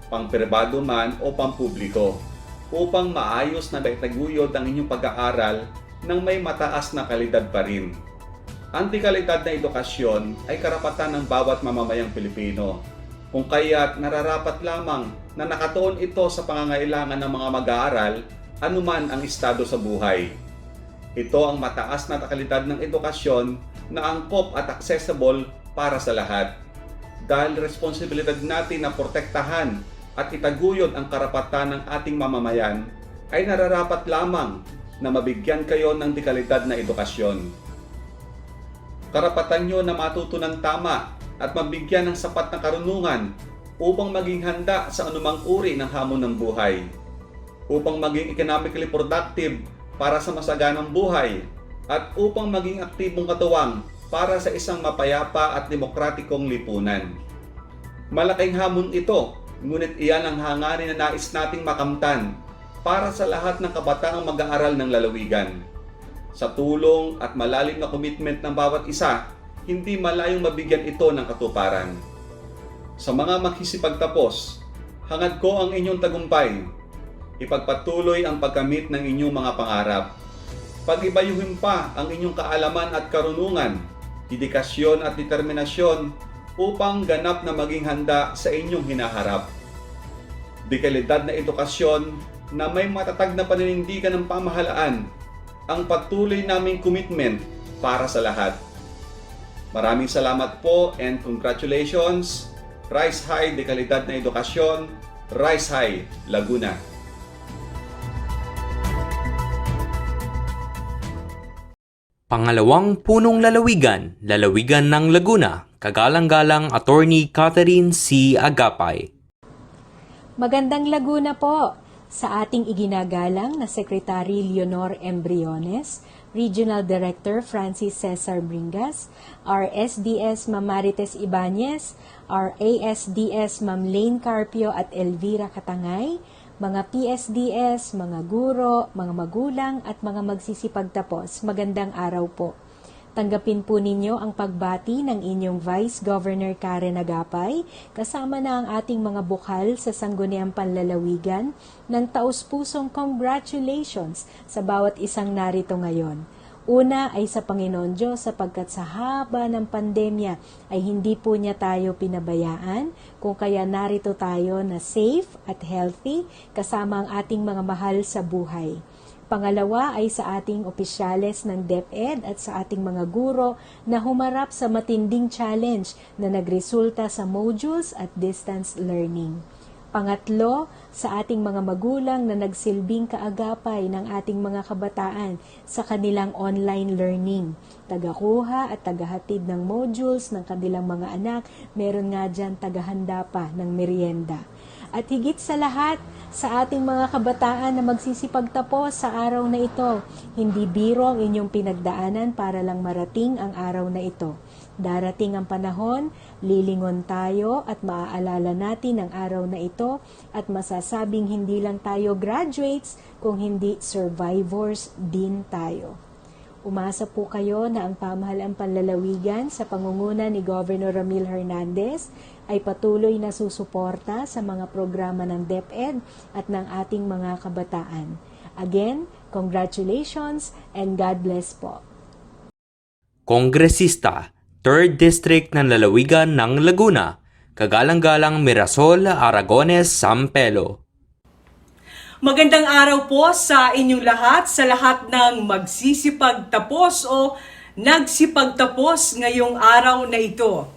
pang-pribado man o pampubliko, upang maayos na maitaguyod ang inyong pag-aaral ng may mataas na kalidad pa rin. Ang dekalidad na edukasyon ay karapatan ng bawat mamamayang Pilipino, kung kaya't nararapat lamang na nakatuon ito sa pangangailangan ng mga mag-aaral anuman ang estado sa buhay. Ito ang mataas na kalidad ng edukasyon na angkop at accessible para sa lahat. Dahil responsibilidad natin na protektahan at itaguyod ang karapatan ng ating mamamayan, ay nararapat lamang na mabigyan kayo ng dekalidad na edukasyon. Karapatan nyo na matuto ng tama at mabigyan ng sapat na karunungan upang maging handa sa anumang uri ng hamon ng buhay, upang maging economically productive para sa masaganang buhay, at upang maging aktibong katuwang para sa isang mapayapa at demokratikong lipunan. Malaking hamon ito, ngunit iyan ang hangarin na nais nating makamtan para sa lahat ng kabataang mag-aaral ng lalawigan. Sa tulong at malalim na commitment ng bawat isa, hindi malayong mabigyan ito ng katuparan. Sa mga magsisipagtapos, hangad ko ang inyong tagumpay. Ipagpatuloy ang pagkamit ng inyong mga pangarap. Pag-ibayuhin pa ang inyong kaalaman at karunungan, dedikasyon at determinasyon upang ganap na maging handa sa inyong hinaharap. Dekalidad na edukasyon na may matatag na paninindigan ng pamahalaan, ang patuloy naming commitment para sa lahat. Maraming salamat po and congratulations. Rise High Dekalidad na Edukasyon, Rise High, Laguna. Pangalawang punong lalawigan, lalawigan ng Laguna, kagalang-galang Attorney Catherine C. Agapay. Magandang Laguna po sa ating iginagalang na Secretary Leonor M. Briones, Regional Director Francis Cesar Bringas, our SDS Ma'am Marites Ibanez, our ASDS Ma'am Lane Carpio at Elvira Katangay, mga PSDS, mga guro, mga magulang at mga magsisipagtapos, magandang araw po. Tanggapin po ninyo ang pagbati ng inyong Vice Governor Karen Agapay, kasama na ang ating mga bukal sa Sangguniang Panlalawigan ng taus-pusong congratulations sa bawat isang narito ngayon. Una ay sa Panginoon Diyos sapagkat sa haba ng pandemya ay hindi po niya tayo pinabayaan, kung kaya narito tayo na safe at healthy kasama ang ating mga mahal sa buhay. Pangalawa ay sa ating opisyales ng DepEd at sa ating mga guro na humarap sa matinding challenge na nagresulta sa modules at distance learning. Pangatlo, sa ating mga magulang na nagsilbing kaagapay ng ating mga kabataan sa kanilang online learning. Tagakuha at tagahatid ng modules ng kanilang mga anak, meron nga dyan tagahanda pa ng merienda. At higit sa lahat, sa ating mga kabataan na magsisipagtapos sa araw na ito, hindi biro ang inyong pinagdaanan para lang marating ang araw na ito. Darating ang panahon, lilingon tayo at maaalala natin ang araw na ito at masasabing hindi lang tayo graduates, kung hindi survivors din tayo. Umasa po kayo na ang pamahalaan panlalawigan sa pangunguna ni Governor Ramil Hernandez ay patuloy na susuporta sa mga programa ng DepEd at ng ating mga kabataan. Again, congratulations and God bless po. Kongresista, 3rd District ng Lalawigan ng Laguna, kagalang-galang Mirasol Aragones Sampelo. Magandang araw po sa inyong lahat, sa lahat ng magsisipagtapos o nagsipagtapos ngayong araw na ito.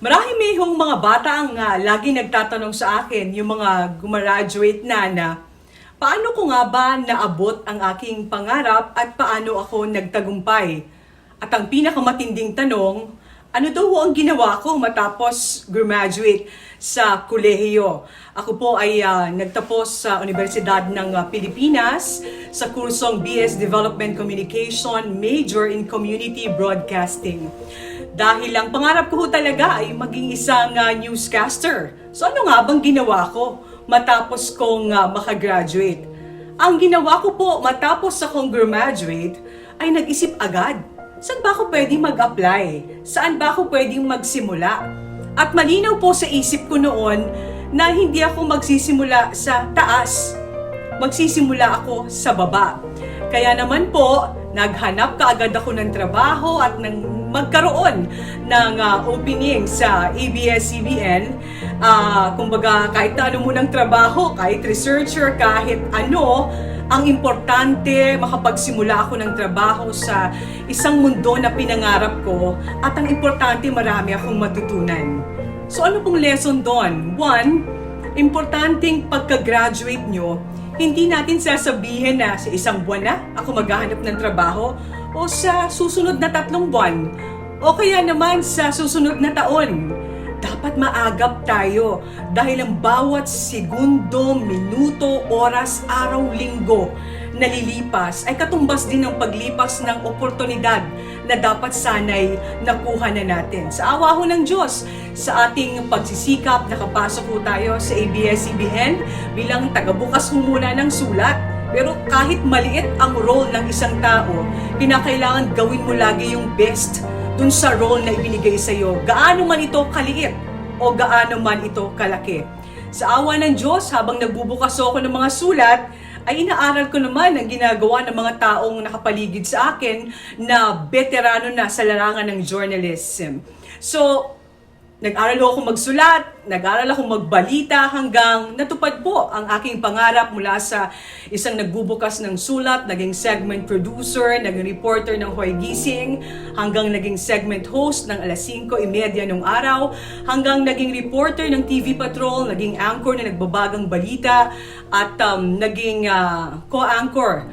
Marami hong mga bata ang lagi nagtatanong sa akin, yung mga gumraduate na paano ko nga ba naabot ang aking pangarap at paano ako nagtagumpay? At ang pinakamatinding tanong, ano daw ang ginawa ko matapos graduate sa kolehiyo? Ako po ay nagtapos sa Universidad ng Pilipinas sa kursong BS Development Communication, Major in Community Broadcasting. Dahil ang pangarap ko talaga ay maging isang newscaster. So ano nga bang ginawa ko matapos kong makagraduate? Ang ginawa ko po matapos akong graduate ay nag-isip agad. Saan ba ako pwedeng mag-apply? Saan ba ako pwedeng magsimula? At malinaw po sa isip ko noon na hindi ako magsisimula sa taas. Magsisimula ako sa baba. Kaya naman po, naghanap kaagad ako ng trabaho at nang magkaroon ng opening sa ABS-CBN. Kumbaga, kahit na ano munang trabaho, kahit researcher, kahit ano, ang importante, makapagsimula ako ng trabaho sa isang mundo na pinangarap ko, at ang importante, marami akong matutunan. So ano pong lesson doon? One, importanteng pagka-graduate nyo, hindi natin sasabihin na sa isang buwan na ako maghahanap ng trabaho, o sa susunod na 3 buwan, o kaya naman sa susunod na taon. Dapat maagap tayo dahil ang bawat segundo, minuto, oras, araw, linggo na lilipas ay katumbas din ng paglipas ng oportunidad na dapat sanay nakuha na natin. Sa awa ho ng Diyos, sa ating pagsisikap, nakapasok ho tayo sa ABS-CBN bilang tagabukas ho muna ng sulat. Pero kahit maliit ang role ng isang tao, kinakailangan gawin mo lagi yung best dun sa role na ibinigay sa iyo. Gaano man ito kaliit o gaano man ito kalaki. Sa awa ng Diyos, habang nagbubukas ako ng mga sulat, ay inaaral ko naman ang ginagawa ng mga taong nakapaligid sa akin na veterano na sa larangan ng journalism. So, nag-aral ako magsulat, nag-aral ako magbalita hanggang natupad po ang aking pangarap mula sa isang nagbubukas ng sulat, naging segment producer, naging reporter ng Hoy Gising, hanggang naging segment host ng 5:30 nung araw, hanggang naging reporter ng TV Patrol, naging anchor na nagbabagang balita, at naging co-anchor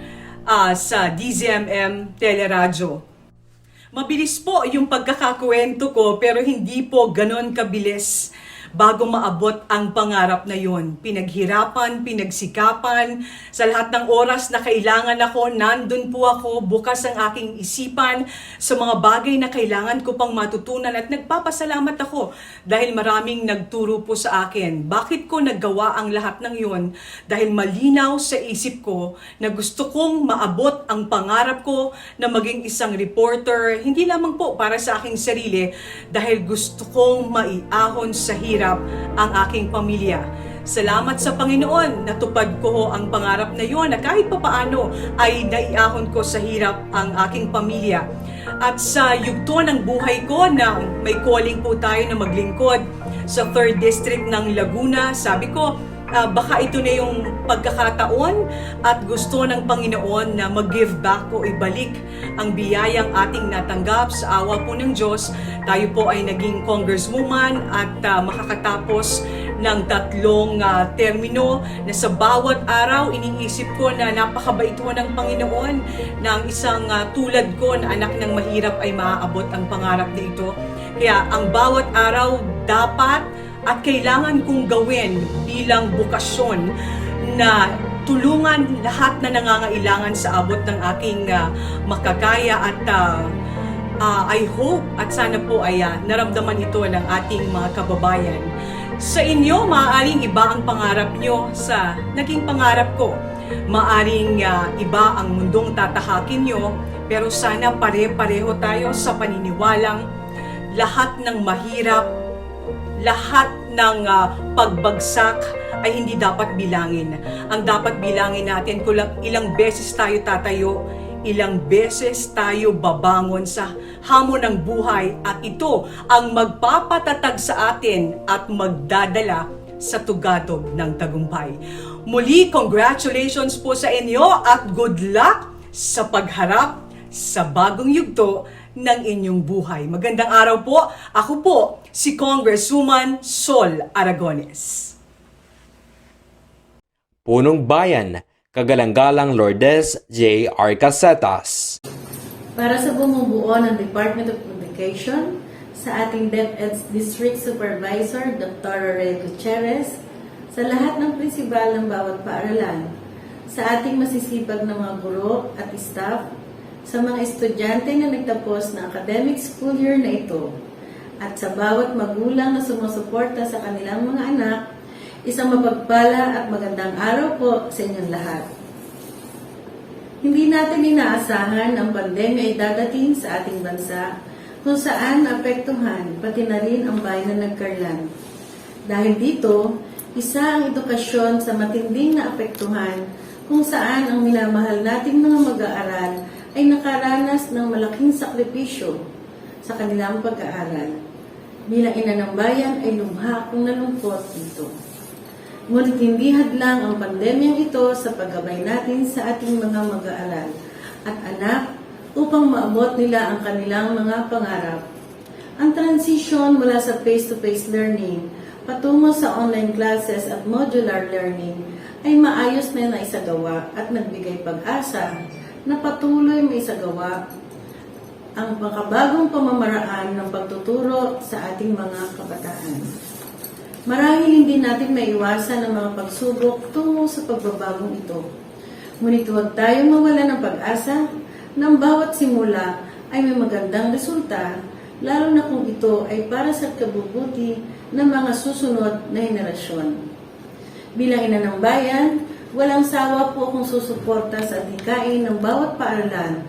sa DZMM Teleradyo. Mabilis po yung pagkakakwento ko, pero hindi po ganon kabilis bago maabot ang pangarap na yon. Pinaghirapan, pinagsikapan, sa lahat ng oras na kailangan ako, nandun po ako, bukas ang aking isipan sa mga bagay na kailangan ko pang matutunan, at nagpapasalamat ako dahil maraming nagturo po sa akin. Bakit ko nagawa ang lahat ng yon? Dahil malinaw sa isip ko na gusto kong maabot ang pangarap ko na maging isang reporter, hindi lamang po para sa aking sarili, dahil gusto kong maiahon sa hirap ang aking pamilya. Salamat sa Panginoon, natupad ko ho ang pangarap na yon, na kahit papaano ay naiahon ko sa hirap ang aking pamilya. At sa yugto ng buhay ko na may calling po tayo na maglingkod sa 3rd District ng Laguna, sabi ko, baka ito na yung pagkakataon at gusto ng Panginoon na mag-give back o ibalik ang biyayang ating natanggap. Sa awa po ng Diyos, tayo po ay naging congresswoman at makakatapos ng 3 termino na sa bawat araw iniisip ko na napakabait ho ng Panginoon na ang isang tulad ko na anak ng mahirap ay maaabot ang pangarap na ito. Kaya ang bawat araw dapat at kailangan kong gawin bilang bukasyon na tulungan lahat na nangangailangan sa abot ng aking makakaya, at I hope at sana po ay naramdaman ito ng ating mga kababayan. Sa inyo, maaaring iba ang pangarap nyo sa naging pangarap ko. Maaaring iba ang mundong tatahakin nyo, pero sana pare-pareho tayo sa paniniwalang lahat ng mahirap, lahat ng pagbagsak ay hindi dapat bilangin. Ang dapat bilangin natin kung ilang beses tayo tatayo, ilang beses tayo babangon sa hamon ng buhay, at ito ang magpapatatag sa atin at magdadala sa tugatog ng tagumpay. Muli, congratulations po sa inyo at good luck sa pagharap sa bagong yugto ng inyong buhay. Magandang araw po. Ako po si Congresswoman Sol Aragones. Punong Bayan, Kagalang-galang Lourdes J. Arcasetas. Para sa bumubuo ng Department of Education, sa ating DepEd District Supervisor, Dr. Rey Gutierrez, sa lahat ng prinsipal ng bawat paaralan, sa ating masisipag na mga guro at staff, sa mga estudyante na nagtapos na academic school year na ito, at sa bawat magulang na sumusuporta sa kanilang mga anak, isang mapagpala at magandang araw po sa inyong lahat. Hindi natin inaasahan ang pandemya ay dadating sa ating bansa, kung saan naapektuhan pati na rin ang bayan na nagkarlan. Dahil dito, isa ang edukasyon sa matinding naapektuhan, kung saan ang minamahal nating mga mag-aaral ay nakaranas ng malaking sakripisyo. sa kanilang pag-aaral. Bilang ina ng bayan ay lubha akong nalungkot dito. Ngunit hindi hadlang ang pandemyang ito sa paggabay natin sa ating mga mag-aaral at anak upang maabot nila ang kanilang mga pangarap. Ang transition mula sa face-to-face learning patungo sa online classes at modular learning ay maayos na naisagawa at nagbigay pag-asa na patuloy maisagawa ang makabagong pamamaraan ng pagtuturo sa ating mga kabataan. Marahil hindi natin maiwasan ang mga pagsubok tungo sa pagbabagong ito. Ngunit huwag tayong mawala ng pag-asa ng bawat simula ay may magandang resulta, lalo na kung ito ay para sa kabubuti ng mga susunod na henerasyon. Bilang ina ng bayan, walang sawa po akong susuporta sa adhikain ng bawat paaralan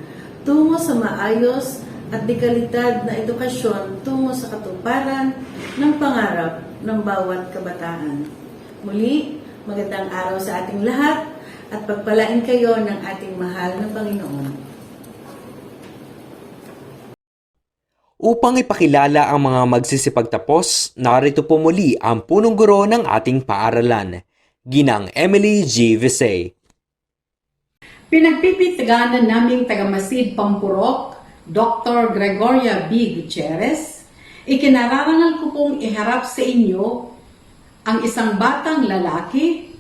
tungo sa maayos at dekalidad na edukasyon tungo sa katuparan ng pangarap ng bawat kabataan. Muli, magandang araw sa ating lahat at pagpalain kayo ng ating mahal na Panginoon. Upang ipakilala ang mga magsisipagtapos, narito po muli ang punong guro ng ating paaralan, Ginang Emily G. Visay. Pinagpipitaganan naming tagamasid Pampurok, Dr. Gregoria B. Gutierrez, ikinararangal ko pong iharap sa inyo ang isang batang lalaki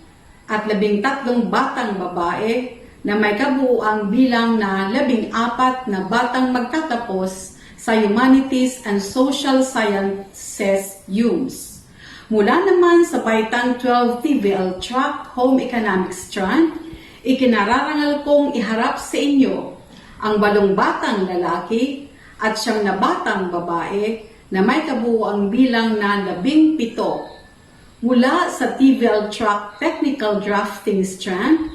at 13 batang babae na may kabuuang bilang na 14 na batang magtatapos sa Humanities and Social Sciences UMS. Mula naman sa Baitang 12 TVL Track Home Economics Strand, ikinararangal kong iharap sa inyo ang 8 batang lalaki at 9 na batang babae na may kabuuang bilang na 17. Mula sa TVL Track Technical Drafting Strand,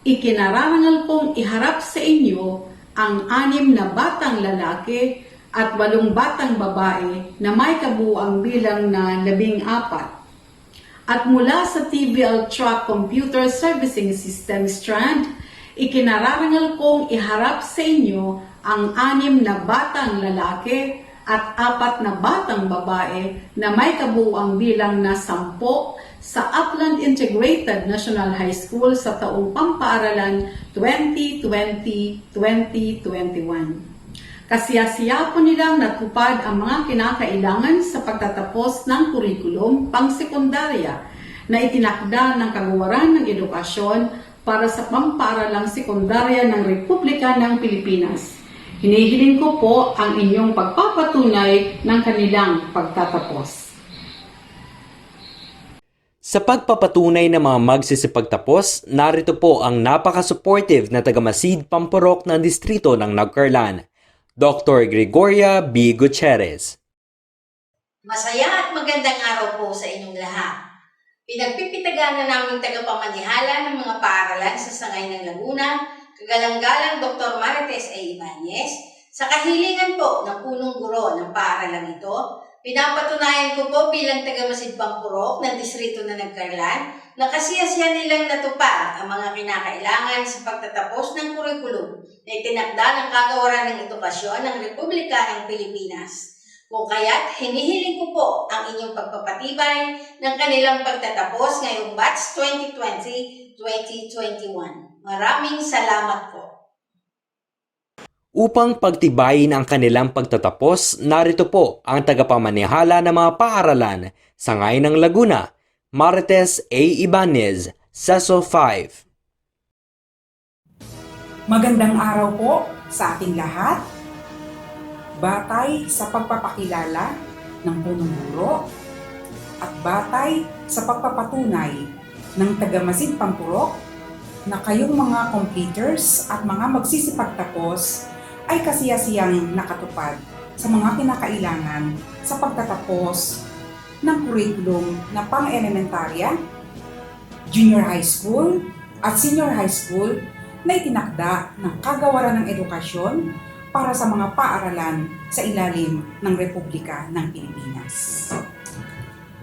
ikinararangal kong iharap sa inyo ang 6 na batang lalaki at 8 batang babae na may kabuuang bilang na 14. At mula sa TVL Track Computer Servicing System Strand, ikinararangal kong iharap sa inyo ang 6 na batang lalaki at 4 na batang babae na may kabuuang bilang na 10 sa Upland Integrated National High School sa taong pampaaralan 2020-2021. Kasiyasiya po nilang natupad ang mga kinakailangan sa pagtatapos ng kurikulum pang-sekundarya na itinakda ng Kagawaran ng Edukasyon para sa pampaaralang sekundarya ng Republika ng Pilipinas. Hinihiling ko po ang inyong pagpapatunay ng kanilang pagtatapos. Sa pagpapatunay ng mga magsisipagtapos, narito po ang napaka-supportive na tagamasid Pampurok ng distrito ng Nagcarlan, Dr. Gregoria B. Gutierrez. Masaya at magandang araw po sa inyong lahat. Pinagpipitaganan naming tagapamanihala ng mga paaralan sa Sangay ng Laguna, kagalang-galang Dr. Marites A. Ibanez, sa kahilingan po ng punong guro ng paaralan ito, pinapatunayan ko po bilang tagamasid Pampurok ng distrito na Nagcarlan na kasiyasiya nilang natupad ang mga kinakailangan sa pagtatapos ng kurikulum na itinakda ng Kagawaran ng Edukasyon ng Republika ng Pilipinas. Kung kaya't hinihiling ko po ang inyong pagpapatibay ng kanilang pagtatapos ngayong batch 2020-2021. Maraming salamat po. Upang pagtibayin ang kanilang pagtatapos, narito po ang tagapamanihala ng mga paaralan sa Sangay ng Laguna, Marites A. Ibanez, SESO 5. Magandang araw po sa ating lahat. Batay sa pagpapakilala ng punong guro at batay sa pagpapatunay ng tagamasid Pampurok na kayong mga completers at mga magsisipagtapos ay kasiyasiyang nakatupad sa mga kinakailangan sa pagtatapos ng curriculum na pang-elementarya, junior high school at senior high school na itinakda ng Kagawaran ng Edukasyon para sa mga paaralan sa ilalim ng Republika ng Pilipinas.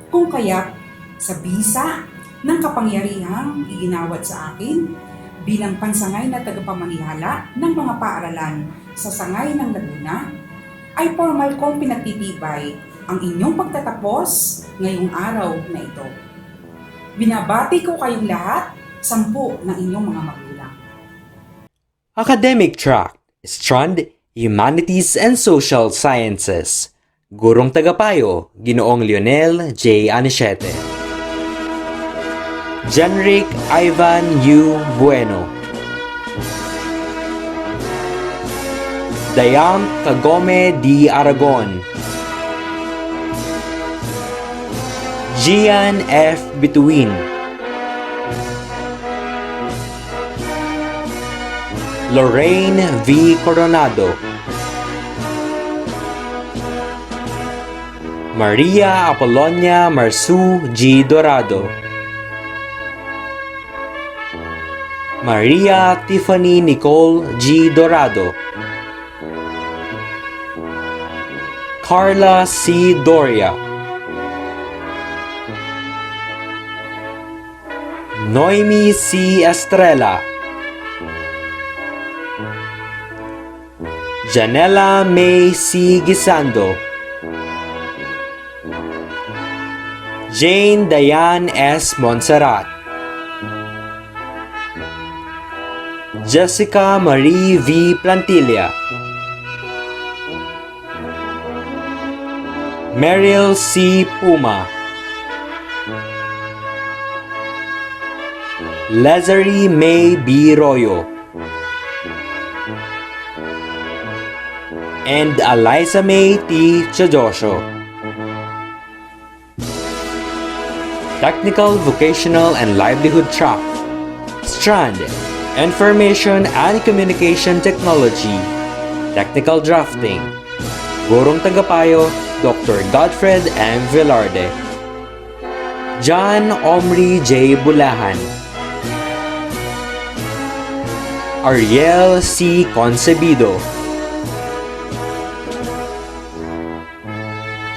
Kung kaya't sa bisa ng kapangyarihang iginawad sa akin bilang pansangay na tagapamanihala ng mga paaralan sa Sangay ng Laguna, ay formal kong pinagtitibay ang inyong pagtatapos ngayong araw na ito. Binabati ko kayong lahat, 10 ng inyong mga magulang. Academic Track, Strand, Humanities and Social Sciences. Gurong Tagapayo, Ginoong Lionel J. Anichete. Generic Ivan U. Bueno. Dayam Kagome D. Aragon. Gian F. Bituin. Lorraine V. Coronado. Maria Apolonia Marsu G. Dorado. Maria Tiffany Nicole G. Dorado. Carla C. Doria. Noemi C. Estrella. Janela May C. Gisando. Jane Diane S. Montserrat. Jessica Marie V. Plantilla. Meryl C. Puma. Lazary May B. Royo. And Eliza May T. Chajosho. Technical, Vocational and Livelihood Track. Strand, Information and Communication Technology. Technical Drafting. Gurong Tagapayo, Dr. Godfred M. Velarde. John Omri J. Bulahan. Ariel C. Concebido.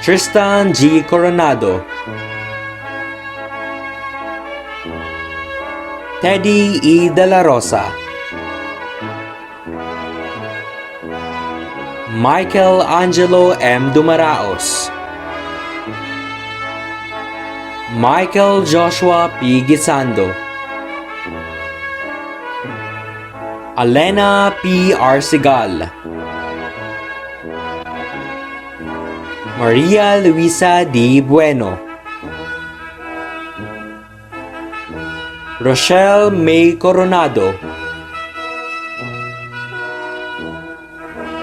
Tristan G. Coronado. Teddy E. De La Rosa. Michael Angelo M. Dumaraos. Michael Joshua P. Gisando. Alena P. Arsigal. Maria Luisa D. Bueno. Rochelle May Coronado.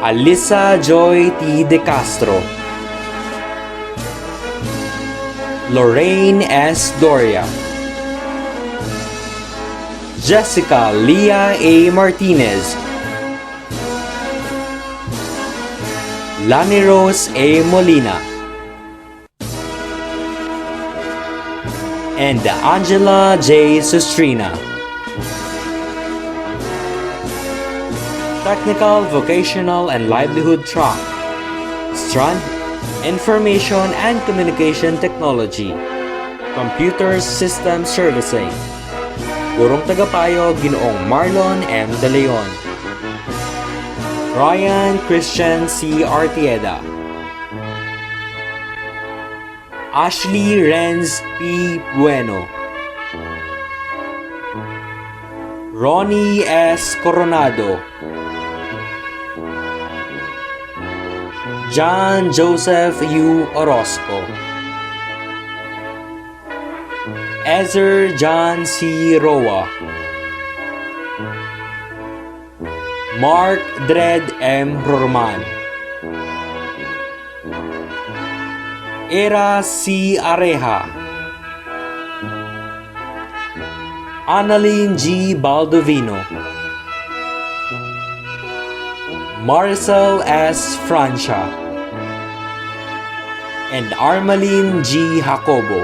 Alisa Joy T. De Castro. Lorraine S. Doria. Jessica Leah A. Martinez. Lani Rose A. Molina. And Angela J. Sustrina. Technical, Vocational and Livelihood Track. Strand, Information and Communication Technology. Computer System Servicing. Gurong Tagapayo, Ginoong Marlon M. De Leon. Ryan Christian C. Artieda. Ashley Renz P. Bueno. Ronnie S. Coronado. John Joseph U. Orozco. Ezer John C. Roa. Mark Dred M. Rorman. Era C. Areja. Annalyn G. Baldovino. Maricel S. Francia. And Armalyn G. Jacobo.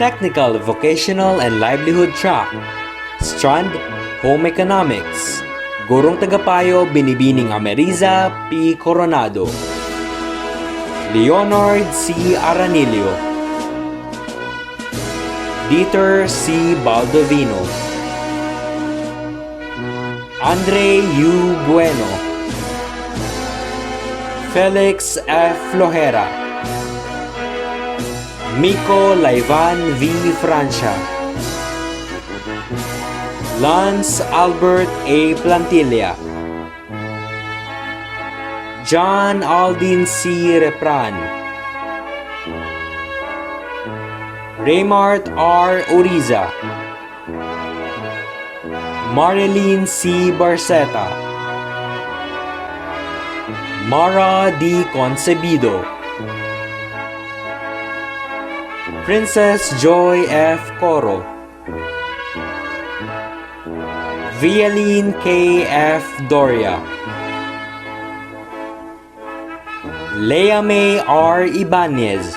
Technical, Vocational and Livelihood Track. Strand, Home Economics. Gurong Tagapayo, Binibining Ameriza P. Coronado. Leonard C. Aranilio. Dieter C. Baldovino. Andre U. Bueno. Felix F. Lohera, Miko Laivan V. Francia, Lance Albert A. Plantilla, John Aldin C. Repran, Raymart R. Uriza, Marilyn C. Barceta, Mara D. Concebido, Princess Joy F. Coro, Vialine K. F. Doria, Lea May R. Ibanez,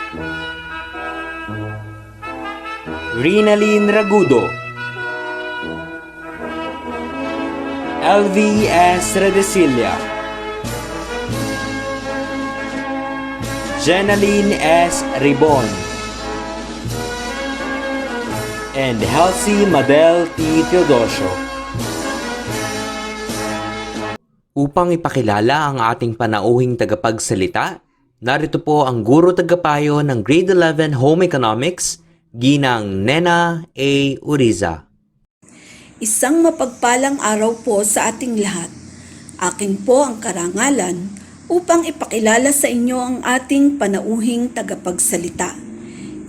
Rinalyn Ragudo, LV S. Redesilia, Jenaline S. Ribon, and Halsey Madel T. Teodosio. Upang ipakilala ang ating panauhing tagapagsalita, narito po ang guro tagapayo ng Grade 11 Home Economics, Ginang Nena A. Uriza. Isang mapagpalang araw po sa ating lahat. Akin po ang karangalan upang ipakilala sa inyo ang ating panauhing tagapagsalita.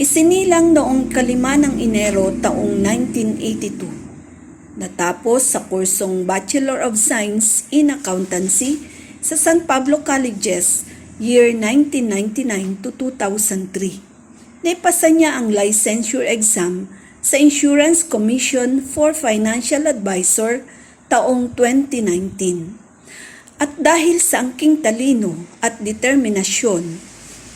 Isinilang noong 5 ng Enero taong 1982. Natapos sa kursong Bachelor of Science in Accountancy sa San Pablo Colleges year 1999 to 2003. Naipasa niya ang licensure exam sa Insurance Commission for Financial Advisor taong 2019. At dahil sa angking talino at determinasyon,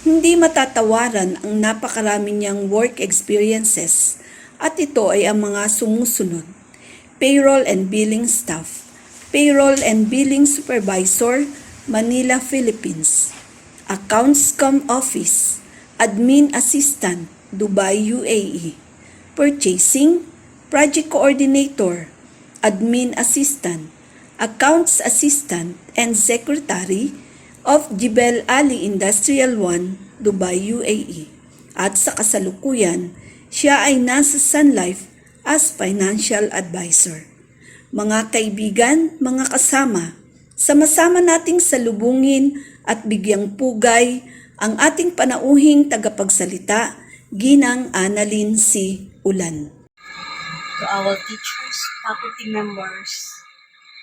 hindi matatawaran ang napakarami niyang work experiences at ito ay ang mga sumusunod: Payroll and Billing Staff, Payroll and Billing Supervisor, Manila, Philippines, Accounts Com Office, Admin Assistant, Dubai, UAE, Purchasing, Project Coordinator, Admin Assistant, Accounts Assistant and Secretary of Jebel Ali Industrial 1, Dubai, UAE. At sa kasalukuyan, siya ay nasa Sun Life as Financial Advisor. Mga kaibigan, mga kasama, sama-sama nating salubungin at bigyang pugay ang ating panauhing tagapagsalita, Ginang Annalyn C. Ulan. To our teachers, faculty members,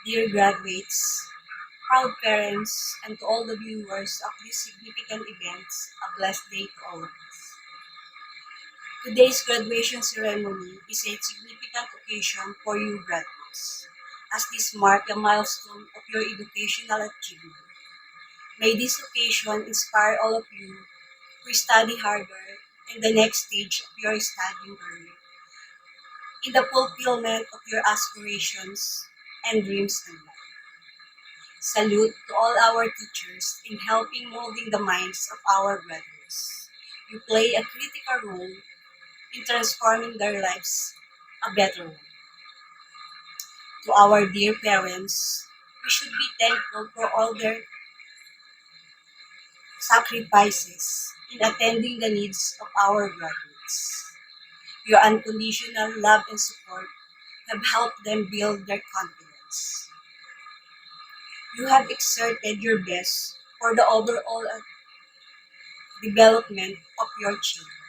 dear graduates, proud parents, and to all the viewers of these significant events, a blessed day to all of us. Today's graduation ceremony is a significant occasion for you graduates, as this marks a milestone of your educational achievement. May this occasion inspire all of you to study harder in the next stage of your studying career, in the fulfillment of your aspirations and dreams in life. Salute to all our teachers in helping molding the minds of our graduates. You play a critical role in transforming their lives a better one. To our dear parents, we should be thankful for all their sacrifices in attending the needs of our graduates. Your unconditional love and support have helped them build their confidence. You have exerted your best for the overall development of your children.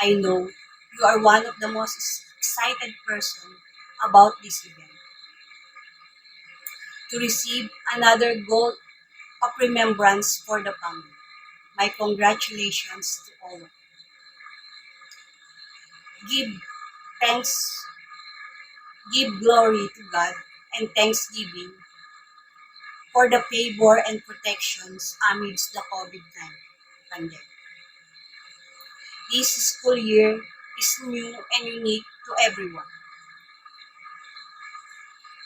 I know you are one of the most excited persons about this event. To receive another gold of remembrance for the family. My congratulations to all of you. Give thanks, give glory to God and thanksgiving for the favor and protections amidst the COVID-19 pandemic. This school year is new and unique to everyone,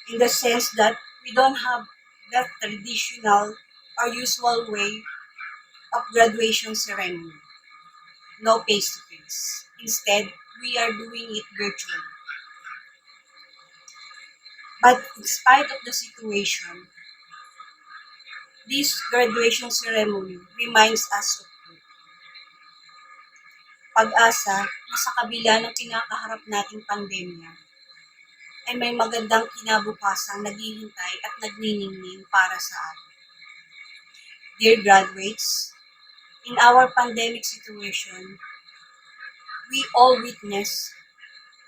in the sense that we don't have that traditional or usual way of graduation ceremony, no face-to-face. Instead, we are doing it virtually. But in spite of the situation, This graduation ceremony reminds us of hope. Pag-asa na sa kabila ng kinakaharap nating pandemya, ay may magandang kinabukasang naghihintay at nagniningning para sa atin. Dear graduates, in our pandemic situation, we all witness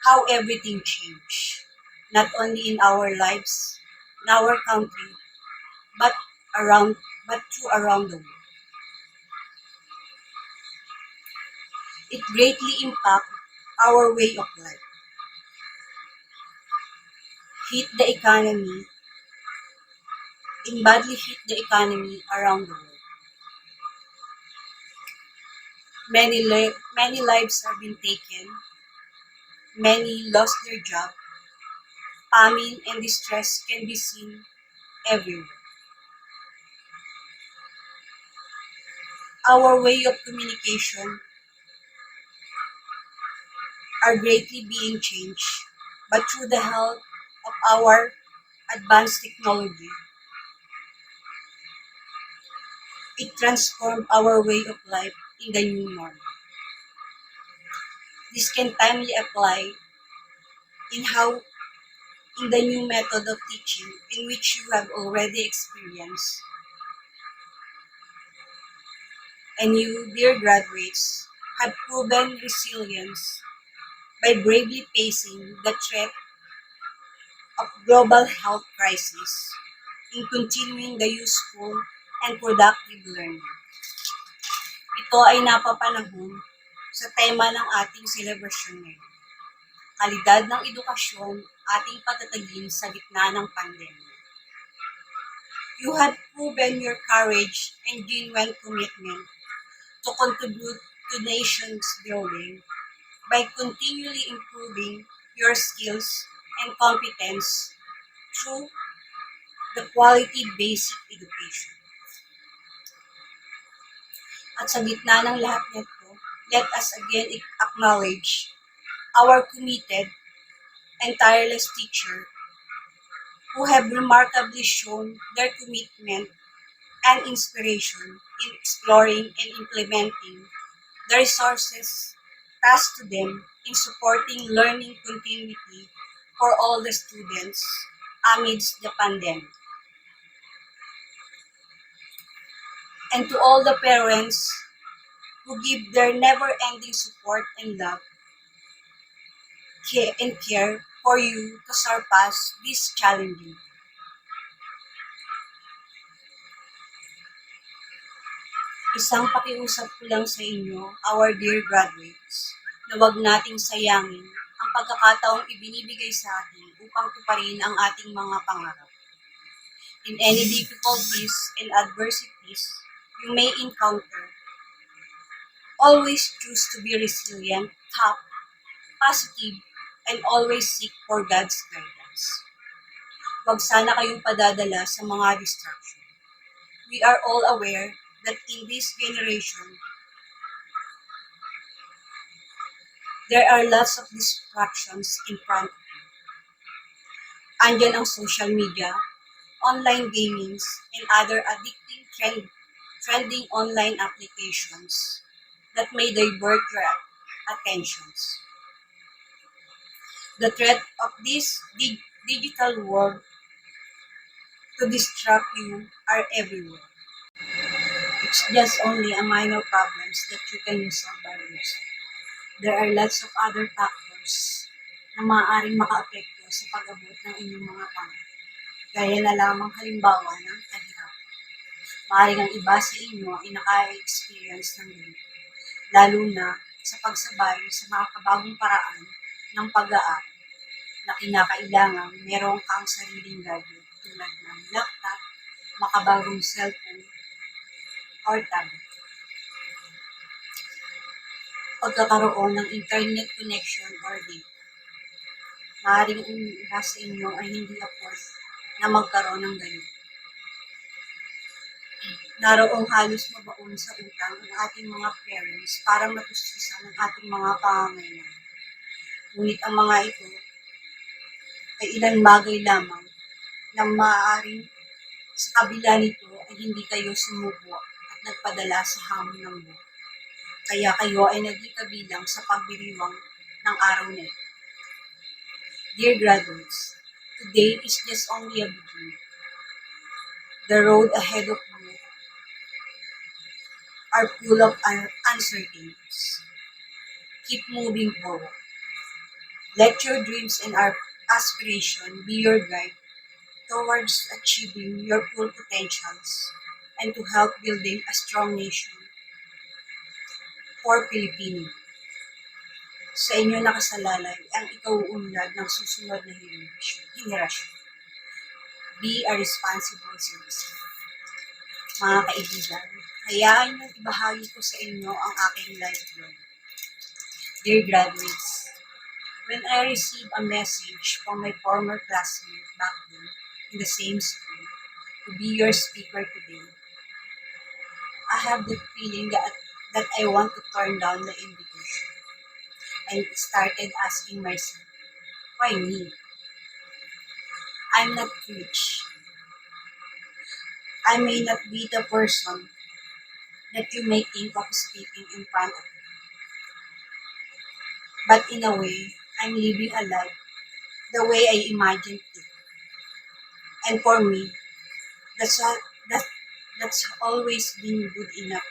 how everything changed, not only in our lives, in our country, but around the world. It greatly impacts our way of life, badly hit the economy around the world. Many lives have been taken, many lost their job, famine and distress can be seen everywhere. Our way of communication are greatly being changed, but through the help of our advanced technology, it transformed our way of life in the new norm. This can timely apply in the new method of teaching in which you have already experienced. And you, dear graduates, have proven resilience by bravely facing the threat of global health crisis in continuing the useful and productive learning. Ito ay napapanahon sa tema ng ating celebration ngayon. Kalidad ng edukasyon ating patatagin sa gitna ng pandemya. You have proven your courage and genuine commitment to contribute to nation's building by continually improving your skills and competence through the quality basic education. At sa gitna ng lahat nito, let us again acknowledge our committed and tireless teacher who have remarkably shown their commitment and inspiration in exploring and implementing the resources tasked to them in supporting learning continuity for all the students amidst the pandemic. And to all the parents who give their never-ending support and love and care for you to surpass this challenging. Isang pakiusap ko lang sa inyo, our dear graduates, na huwag nating sayangin ang pagkakataong ibinibigay sa atin upang tuparin ang ating mga pangarap. In any difficulties and adversities you may encounter, always choose to be resilient, tough, positive, and always seek for God's guidance. Huwag sana kayong padadala sa mga distraction. We are all aware that in this generation, there are lots of distractions in front of you. Andyan ang social media, online gamings, and other addicting trending online applications that may divert your attentions. The threat of this digital world to distract you are everywhere. It's just only a minor problems that you can resolve by yourself. There are lots of other factors na maaaring makaapekto sa pag-abot ng inyong mga pangarap. Gaya na lamang halimbawa ng kahirapan. Maaaring ang iba sa inyo ay naka-experience ng ganito, lalo na sa pagsabay sa mga kabagong paraan ng pag-aaral na kinakailangan merong kang sariling gadget tulad ng laptop, makabagong cellphone, or tablet. Pagkakaroon ng internet connection or data. Maaaring ang iba sa inyo ay hindi afford na magkaroon ng ganito. Naroong halos mabaon sa utang ang ating mga parents para matustusan ang ating mga pangangailangan. Ngunit ang mga ito ay ilang bagay lamang na maaaring Sa kabila nito ay hindi kayo sumuko at nagpadala sa hamon ng buhay. Kaya kayo ay naging kabilang sa pagdiriwang ng araw na ito. Dear graduates, today is just only a beginning. The road ahead of you are full of uncertainties. Keep moving forward. Let your dreams and our aspiration be your guide towards achieving your full potentials and to help building a strong nation for Filipino. Sa inyo nakasalalay ang ikauunlad ng susunod na henerasyon. Be a responsible citizen. Mga kaibigan, hayaan niyo ibahagi ko sa inyo ang aking life journey. Dear graduates, when I received a message from my former classmate back then in the same school to be your speaker today, I have the feeling that I want to turn down the invitation and started asking myself, why me? I'm not rich. I may not be the person that you may think of speaking in front of me. But in a way, I'm living a life the way I imagined it. And for me, that's always been good enough.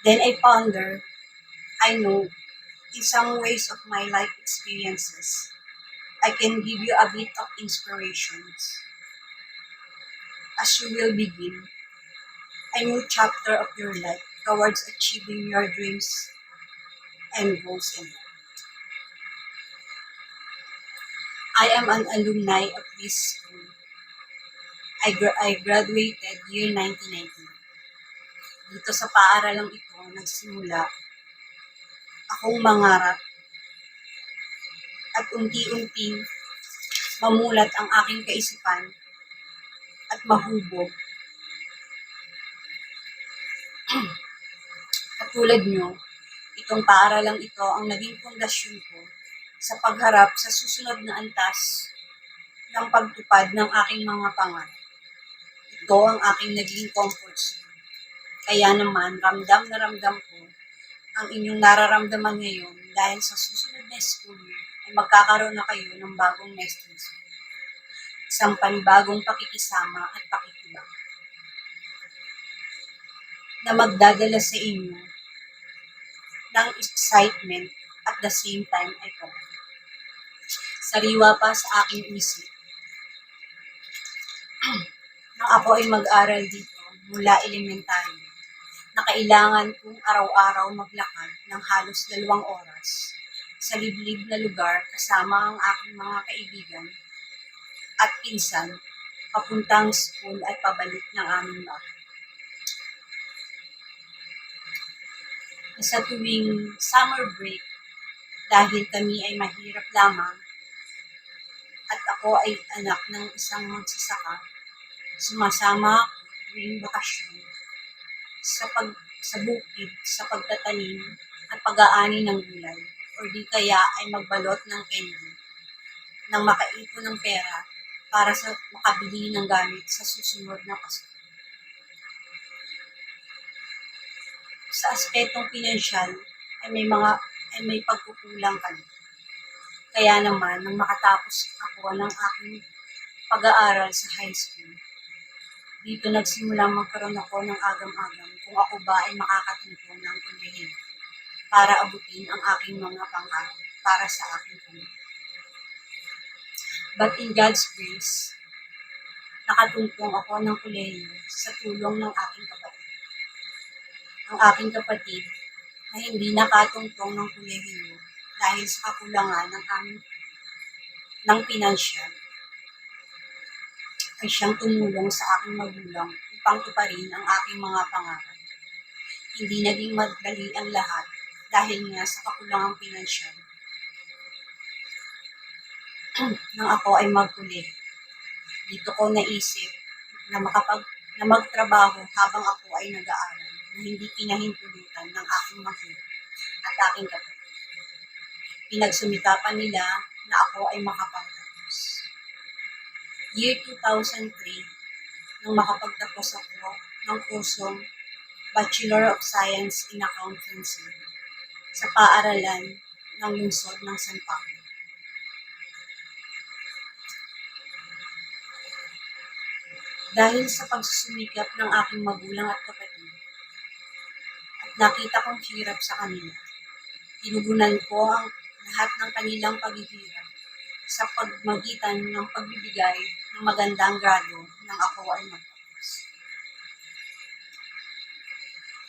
Then I ponder, I know, in some ways of my life experiences, I can give you a bit of inspirations as you will begin a new chapter of your life towards achieving your dreams and goals in life. I am an alumni of this school. I graduated year 1999. Dito sa paaralang ito, nagsimula akong mangarap at unti-unting mamulat ang aking kaisipan at mahubog. Katulad nyo, itong paaralang ito ang naging pundasyon ko sa pagharap sa susunod na antas ng pagtupad ng aking mga pangarap. Ito ang aking naging comfort zone. Kaya naman, ramdam na ramdam ko ang inyong nararamdaman ngayon dahil sa susunod na school year ay magkakaroon na kayo ng bagong nesting school. Isang panibagong pakikisama at pakikibang na magdadala sa inyo ng excitement at the same time ay pagod. Sariwa pa sa aking isip nang ako ay mag-aral dito mula elementary na kailangan kong araw-araw maglakad ng halos 2 oras sa liblib na lugar kasama ang aking mga kaibigan at pinsan papuntang school at pabalik ng aming bahay. Sa tuwing summer break, dahil kami ay mahirap lamang at ako ay anak ng isang magsasaka, sumasama ako tuwing bakasyon sa bukid, sa pagtatanim at pag-aani ng gulay, o di kaya ay magbalot ng candy nang makaipon ng pera para sa makabili ng gamit sa susunod na Pasko. Sa aspetong pinansyal ay may pagkukulang kami. Kaya naman, nang makatapos ako ng aking pag-aaral sa high school, dito nagsimulang magkaroon ako ng agam-agam kung ako ba ay makakatungtong ng kolehiyo para abutin ang aking mga pangarap para sa aking pamilya. But in God's grace, nakatungtong ako ng kolehiyo sa tulong ng aking kapatid. Ang aking kapatid na hindi nakatungtong ng kolehiyo dahil sa kakulangan ng pinansyal, ay siyang tumulong sa aking magulang upang tuparin ang aking mga pangarap. Hindi naging madali ang lahat dahil nga sa kakulangang pinansyal. Nang ako ay magkolehiyo, dito ko naisip na magtrabaho habang ako ay nag-aaral na hindi pinahintulutan ng aking magulang at aking kapatid. Pinagsumikapan nila na ako ay makapagtapos. Year 2003, nang makapagtapos ako ng kursong Bachelor of Science in Accountancy sa paaralan ng lungsod ng San Pablo. Dahil sa pagsusumikap ng aking magulang at kapatid, at nakita kong hirap sa kanila, tinugunan ko ang lahat ng kanilang paghihirap sa pagmagitan ng pagbibigay ng magandang grado nang ako ay magtapos.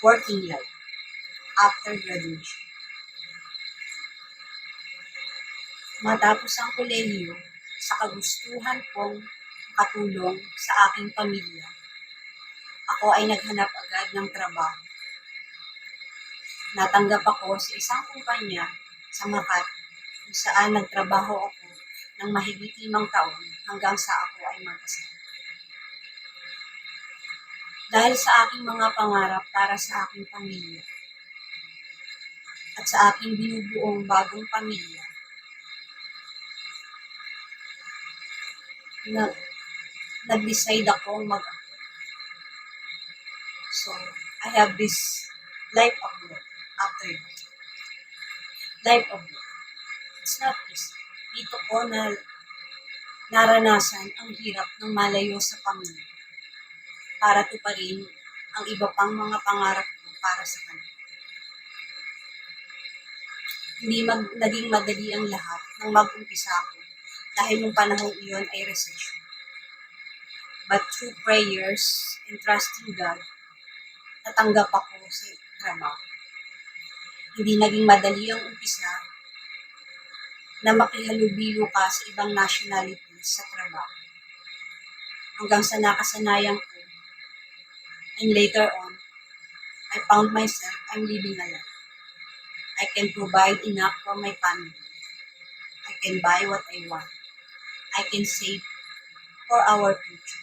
Working life after graduation. Matapos ang kolehiyo, sa kagustuhan kong makatulong sa aking pamilya, ako ay naghanap agad ng trabaho. Natanggap ako sa isang kumpanya sa Makati kung saan nagtrabaho ako ng mahigit 5 taon hanggang sa ako ay magkasal. Dahil sa aking mga pangarap para sa aking pamilya at sa aking binubuong bagong pamilya, nag-decide akong mag-abroad. So, I have this life abroad after that. Life abroad. It's not easy. Dito ko na naranasan ang hirap ng malayo sa pamilya para tuparin ang iba pang mga pangarap ko para sa kanila. Hindi naging madali ang lahat nang mag-umpisa ako dahil nung panahon iyon ay recession. But through prayers and trusting God, natanggap ako sa trabaho. Hindi naging madali ang umpisa na makihalubilo ka sa ibang nationalities sa trabaho. Hanggang sa nakasanayan ko, and later on, I found myself, I'm living alone. I can provide enough for my family. I can buy what I want. I can save for our future.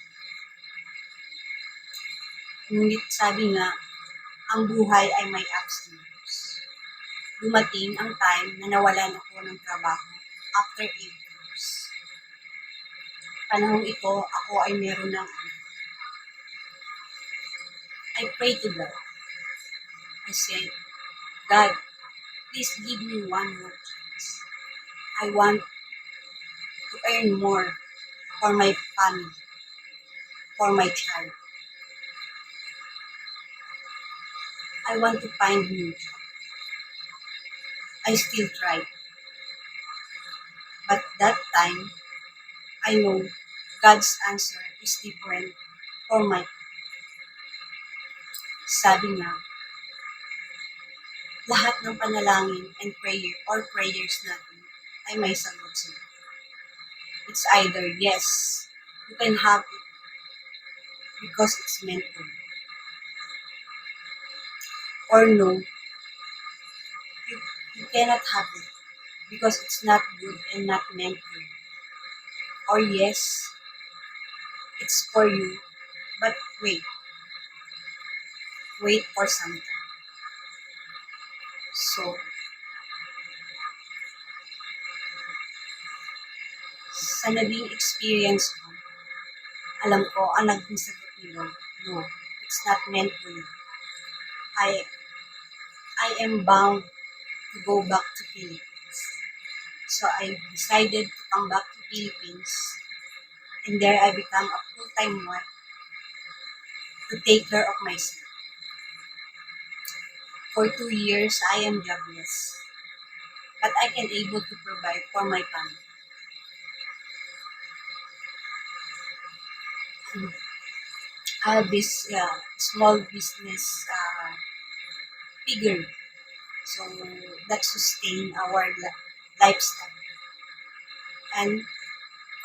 Ngunit sabi nga, ang buhay ay may ups and downs. Dumating ang time na nawalan ako ng trabaho after 8 years. Panahong ito, ako ay meron ng anak. I pray to God. I said, God, please give me one more chance. I want to earn more for my family, for my child. I want to find new job. I still tried. But that time, I know God's answer is different for my family. Sabi nga, lahat ng panalangin and prayer or prayers natin ay may sagot sila. It's either yes, you can have it because it's meant for you. Or no, you cannot have it because it's not good and not meant for you. Or yes, it's for you, but wait for some time. So, sa naging experience ko, alam ko ang naging sagot ni Lord, no, it's not meant for you. I am bound to go back to Philippines. So I decided to come back to Philippines, and there I become a full-time wife to take care of myself. For 2 years, I am jobless, but I can able to provide for my family. I have this small business figure, so that sustain our lifestyle and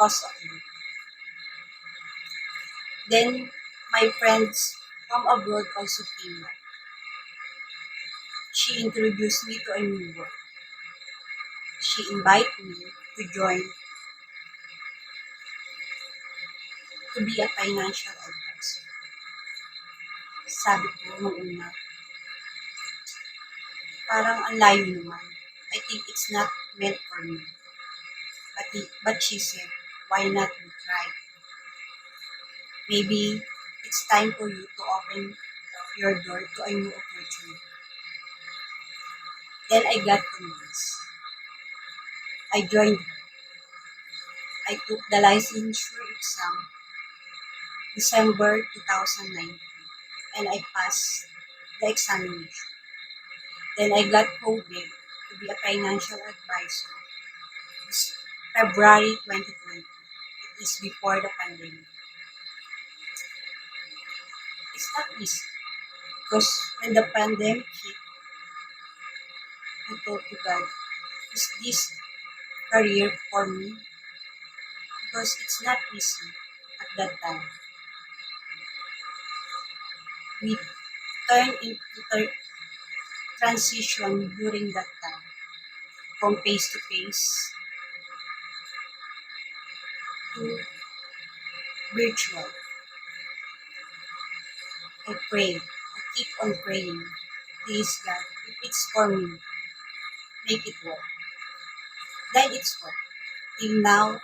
cost of living. Then my friends from abroad also came back. She introduced me to a new work. She invited me to join to be a financial advisor. Sabi ko nung una, parang ang layo naman. I think it's not meant for me. But she said, why not we try? Maybe it's time for you to open your door to a new opportunity. Then I got convinced. I joined her. I took the licensure exam December 2019 and I passed the examination. Then I got coded to be a financial advisor this February 2020. It is before the pandemic. It's not easy because when the pandemic hit, I told to God, is this career for me? Because it's not easy at that time. We turned into transition during that time from face to face to virtual. I pray, I keep on praying. Please God, if it's for me, make it work. Then it's work. Till now,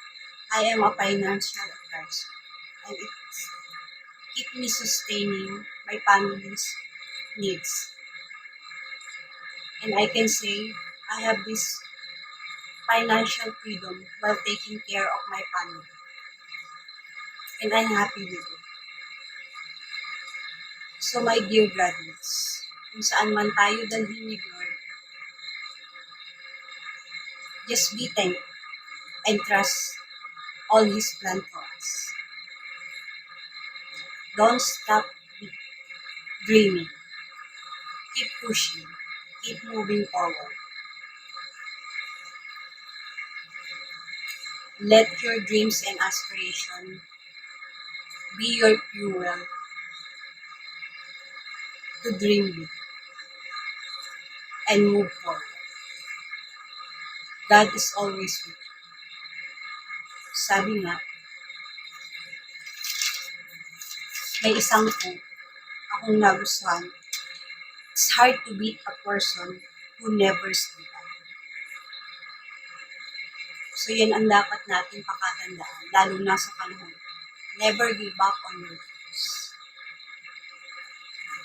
I am a financial advisor and it's keep me sustaining my family's needs. And I can say I have this financial freedom while taking care of my family. And I'm happy with it. So my dear graduates, kung saan man tayo dalhin ni Lord, just be thankful and trust all His plan for us. Don't stop dreaming. Keep pushing. Keep moving forward. Let your dreams and aspirations be your fuel to dream big and move forward. God is always with you. Sabi nga, may isang quote akong nagustuhan. It's hard to beat a person who never sleeps. So yan ang dapat natin pakatandaan, lalo na sa panahon. Never give up on your dreams.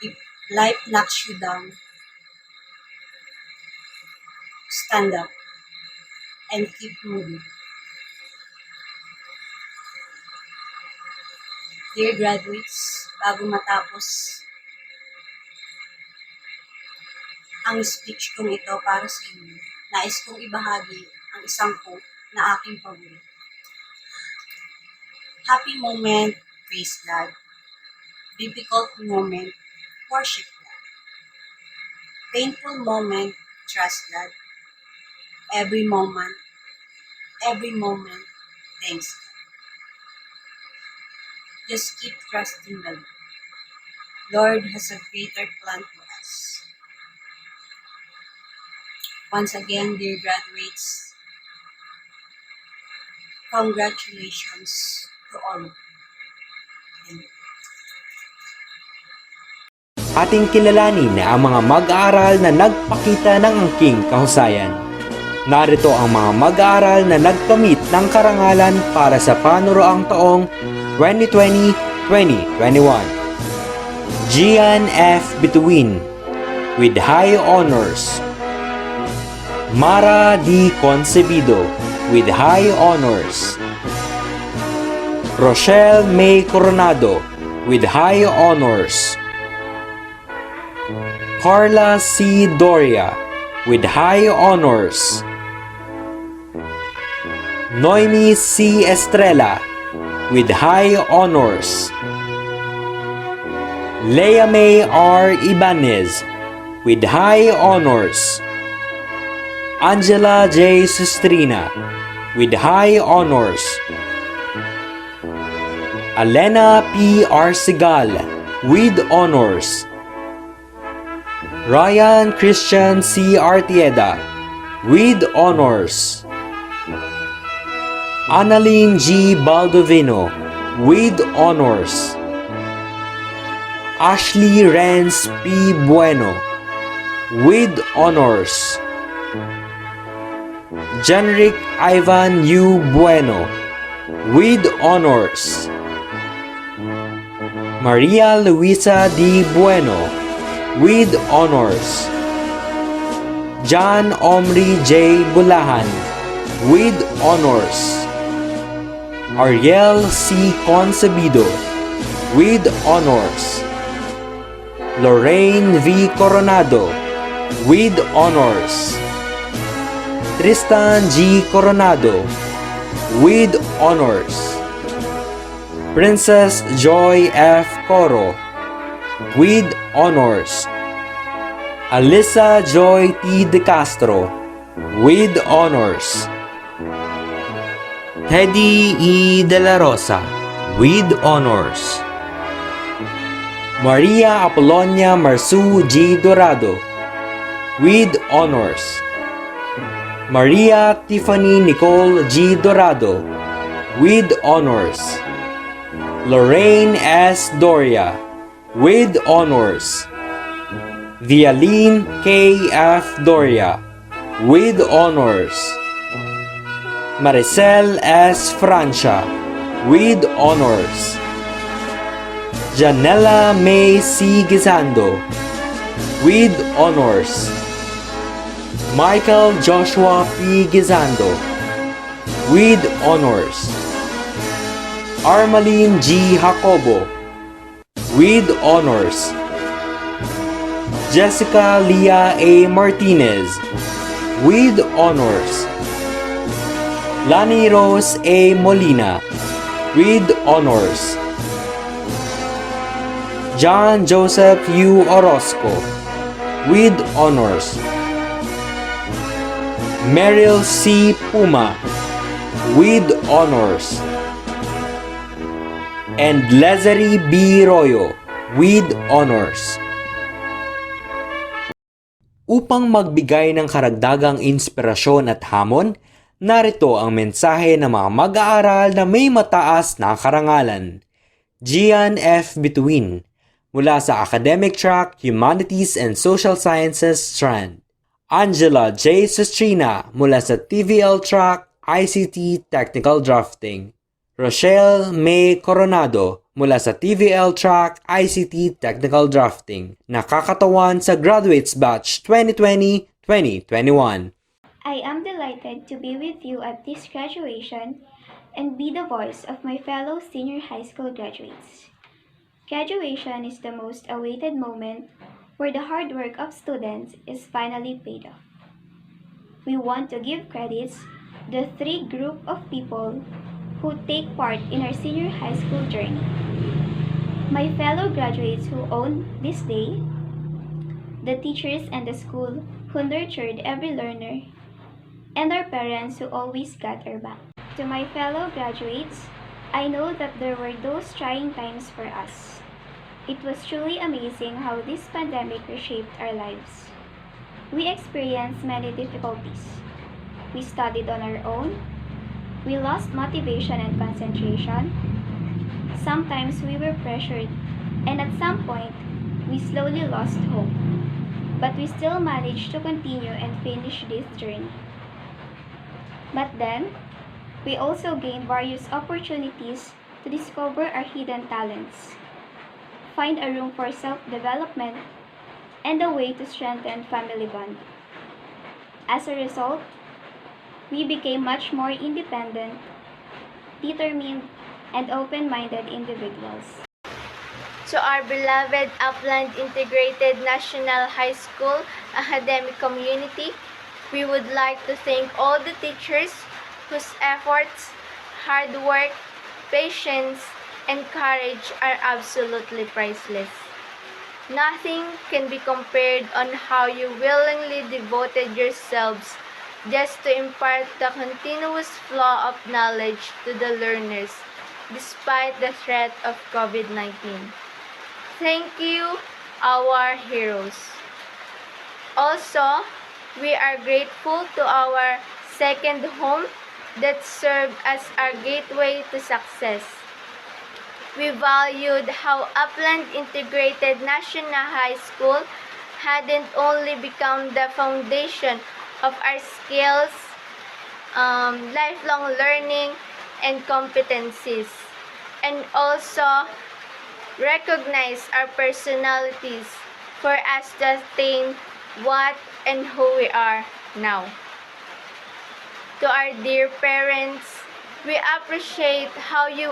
If life knocks you down, stand up and keep moving. Dear graduates, bago matapos ang speech kong ito para sa inyo, nais kong ibahagi ang isang quote na aking paborito. Happy moment, praise God. Difficult moment, worship God. Painful moment, trust God. Every moment, thanks God. Just keep trusting the Lord. Lord has a greater plan for us. Once again, dear graduates, congratulations to all of you. Ating kilalanin na ang mga mag-aaral na nagpakita ng angking kahusayan. Narito ang mga mag-aaral na nagkamit ng karangalan para sa panuroang taong 2020-2021. Gian F. Bituin with high honors. Mara D. Concebido with high honors. Rochelle May Coronado with high honors. Carla C. Doria with high honors. Noemi C. Estrella with high honors. Leia May R. Ibanez with high honors. Angela J. Sustrina with high honors. Alena P. Arsigal with honors. Ryan Christian C. Artieda with honors. Annalyn G. Baldovino with honors. Ashley Renz P. Bueno with honors. Jenrick Ivan U. Bueno with honors. Maria Luisa D. Bueno, with honors. John Omri J. Bulahan, with honors. Ariel C. Concebido, with honors. Lorraine V. Coronado, with honors. Tristan G. Coronado, with honors. Princess Joy F. Coro, with honors. Alyssa Joy T. De Castro, with honors. Teddy E. De La Rosa, with honors. Maria Apolonia Marsu G. Dorado, with honors. Maria Tiffany Nicole G. Dorado, with honors. Lorraine S. Doria, with honors. Vialine K. F. Doria, with honors. Maricel S. Francia, with honors. Janela May C. Gizando, with honors. Michael Joshua P. Gizando, with honors. Armaline G. Jacobo, with honors. Jessica Leah A. Martinez, with honors. Lani Rose A. Molina, with honors. John Joseph U. Orozco, with honors. Meryl C. Puma, with honors. And Lazary B. Royo, with honors. Upang magbigay ng karagdagang inspirasyon at hamon, narito ang mensahe ng mga mag-aaral na may mataas na karangalan. Gian F. Bituin, mula sa Academic Track, Humanities and Social Sciences strand. Angela J. Sustrina, mula sa TVL Track, ICT Technical Drafting. Rochelle May Coronado, mula sa TVL Track, ICT Technical Drafting. Nakakatawan sa Graduates Batch 2020-2021. I am delighted to be with you at this graduation and be the voice of my fellow senior high school graduates. Graduation is the most awaited moment where the hard work of students is finally paid off. We want to give credits to the three group of people who take part in our senior high school journey. My fellow graduates who own this day, the teachers and the school who nurtured every learner, and our parents who always got our back. To my fellow graduates, I know that there were those trying times for us. It was truly amazing how this pandemic reshaped our lives. We experienced many difficulties. We studied on our own. We lost motivation and concentration. Sometimes we were pressured, and at some point, we slowly lost hope. But we still managed to continue and finish this journey. But then, we also gained various opportunities to discover our hidden talents, find a room for self-development, and a way to strengthen family bond. As a result, we became much more independent, determined, and open-minded individuals. To our beloved Upland Integrated National High School academic community, we would like to thank all the teachers whose efforts, hard work, patience, and courage are absolutely priceless. Nothing can be compared on how you willingly devoted yourselves just to impart the continuous flow of knowledge to the learners despite the threat of COVID-19. Thank you, our heroes. Also, we are grateful to our second home that served as our gateway to success. We valued how Upland Integrated National High School hadn't only become the foundation of our skills, lifelong learning, and competencies, and also recognize our personalities for us to attain what and who we are now. To our dear parents, we appreciate how you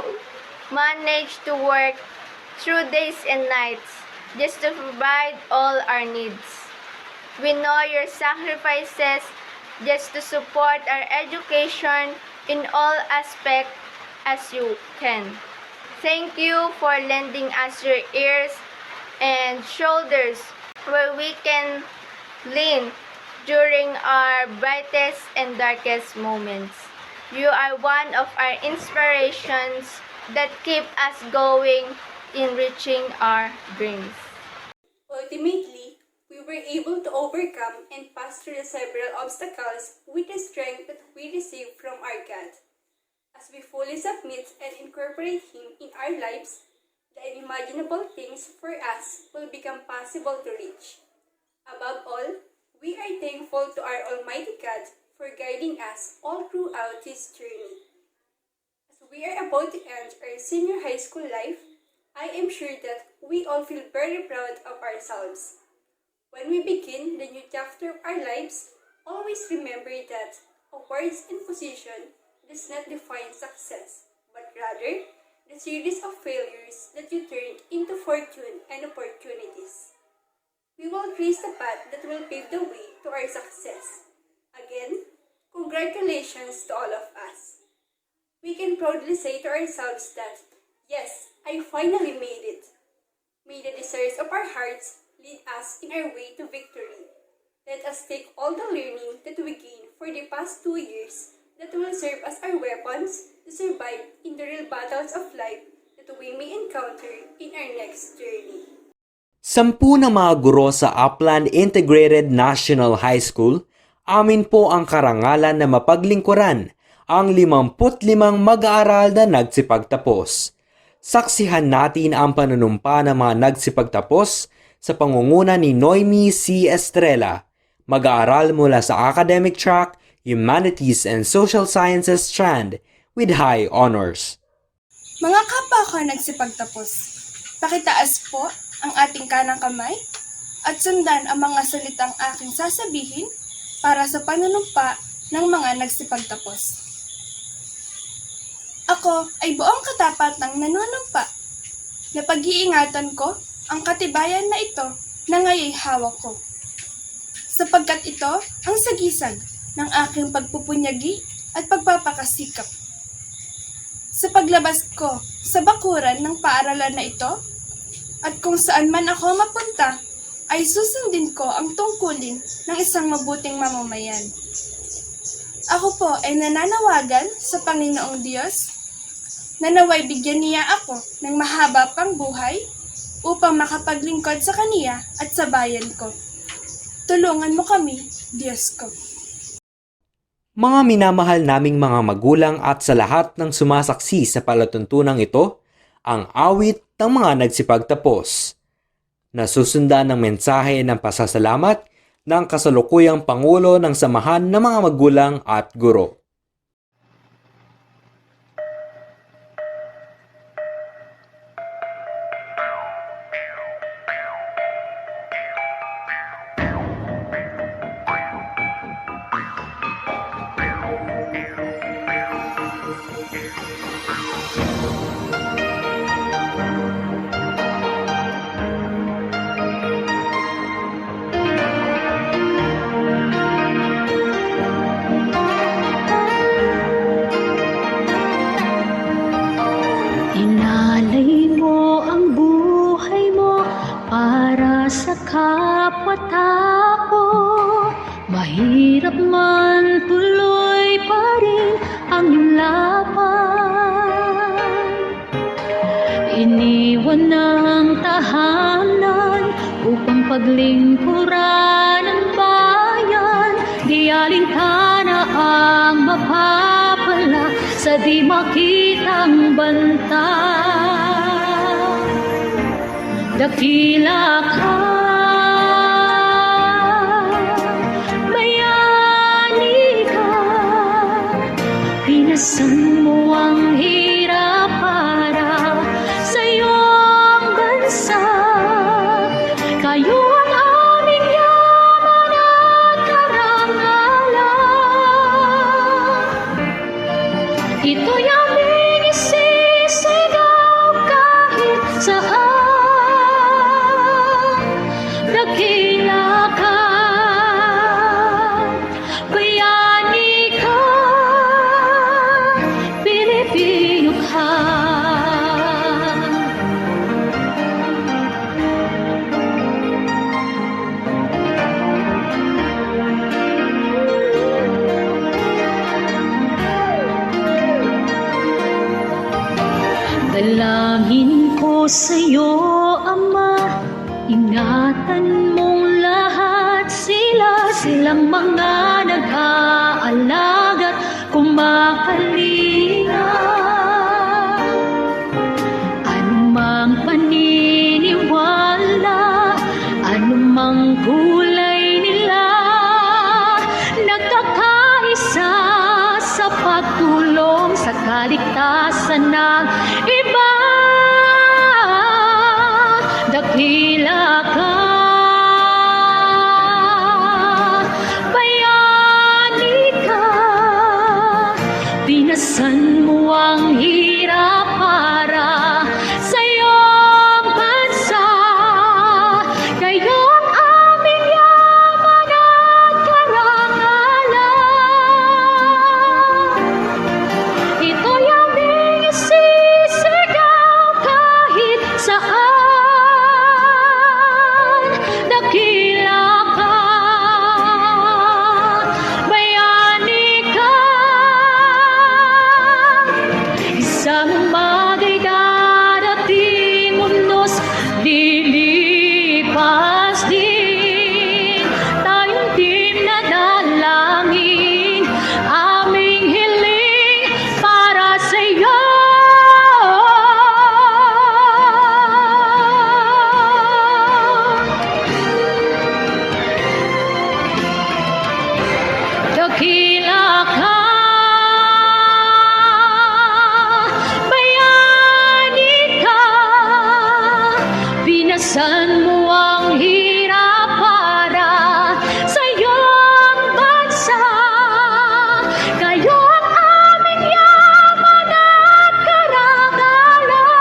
manage to work through days and nights just to provide all our needs. We know your sacrifices just to support our education in all aspects as you can. Thank you for lending us your ears and shoulders where we can lean during our brightest and darkest moments. You are one of our inspirations that keep us going in reaching our dreams. Ultimately, we were able to overcome and pass through the several obstacles with the strength that we receive from our God. As we fully submit and incorporate Him in our lives, the unimaginable things for us will become possible to reach. Above all, we are thankful to our Almighty God for guiding us all throughout His journey. As we are about to end our senior high school life, I am sure that we all feel very proud of ourselves. When we begin the new chapter of our lives, always remember that awards and position does not define success, but rather the series of failures that you turn into fortune and opportunities. We will trace the path that will pave the way to our success. Again, congratulations to all of us. We can proudly say to ourselves that, yes, I finally made it. May the desires of our hearts lead us in our way to victory. Let us take all the learning that we gained for the past 2 years that will serve as our weapons to survive in the real battles of life that we may encounter in our next journey. 10 na mga guro sa Upland Integrated National High School, amin po ang karangalan na mapaglingkuran ang 55 mag-aaral na nagsipagtapos. Saksihan natin ang panunumpa ng mga nagsipagtapos sa pangunguna ni Noemi C. Estrella, mag-aaral mula sa Academic Track, Humanities and Social Sciences strand with high honors. Mga kapwa ko nagsipagtapos, pakitaas po ang ating kanang kamay at sundan ang mga salitang aking sasabihin para sa panunumpa ng mga nagsipagtapos. Ako ay buong katapat ng nanunumpa na pag-iingatan ko ang katibayan na ito na ngaya'y hawak ko. Sapagkat ito ang sagisag ng aking pagpupunyagi at pagpapakasikap. Sa paglabas ko sa bakuran ng paaralan na ito, at kung saan man ako mapunta, ay susundin ko ang tungkulin ng isang mabuting mamamayan. Ako po ay nananawagan sa Panginoong Diyos na naway bigyan niya ako ng mahaba pang buhay upang makapaglingkod sa Kaniya at sa bayan ko. Tulungan mo kami, Diyos ko. Mga minamahal naming mga magulang at sa lahat ng sumasaksi sa palatuntunang ito, ang awit ng mga nagsipagtapos. Nasusundan ng mensahe ng pasasalamat ng kasalukuyang Pangulo ng Samahan ng mga Magulang at Guro. Inalay mo ang buhay mo para sa kapwa-tao. Mahirap man, tuloy pa rin ang iyong laban. Iniwan ng tahanan upang paglingkuran ang bayan. Di alintana ang mapapala sa di makitang banta. Dakila ka, bayani ka, pinasan mo ang hirap para sa iyong dakila ka, bayani ka, Pilipino ka. Dalangin ko sa'yo, Ama, ingatan mong lahat sila, silang mga nag-aalaga, kumakalinga. Anumang paniniwala, anumang kulay nila, nagkakaisa sa pagtulong sa kaligtasan ng iba. Dakila ka, bayani ka, pinasan mo ang hirap para sa iyong bansa. Kayo'y aming yaman at karangalan. Ito'y aming isisigaw kahit saan. Dakila ka, bayani ka, isang umaga'y darating, mundos lilipas din. Tayong team na dalangin, aming hiling para sa'yo. Dakila ka, bayani ka, pinasan mo ang hirap para sa iyong bansa. Kayo ang aming yaman at karangalan.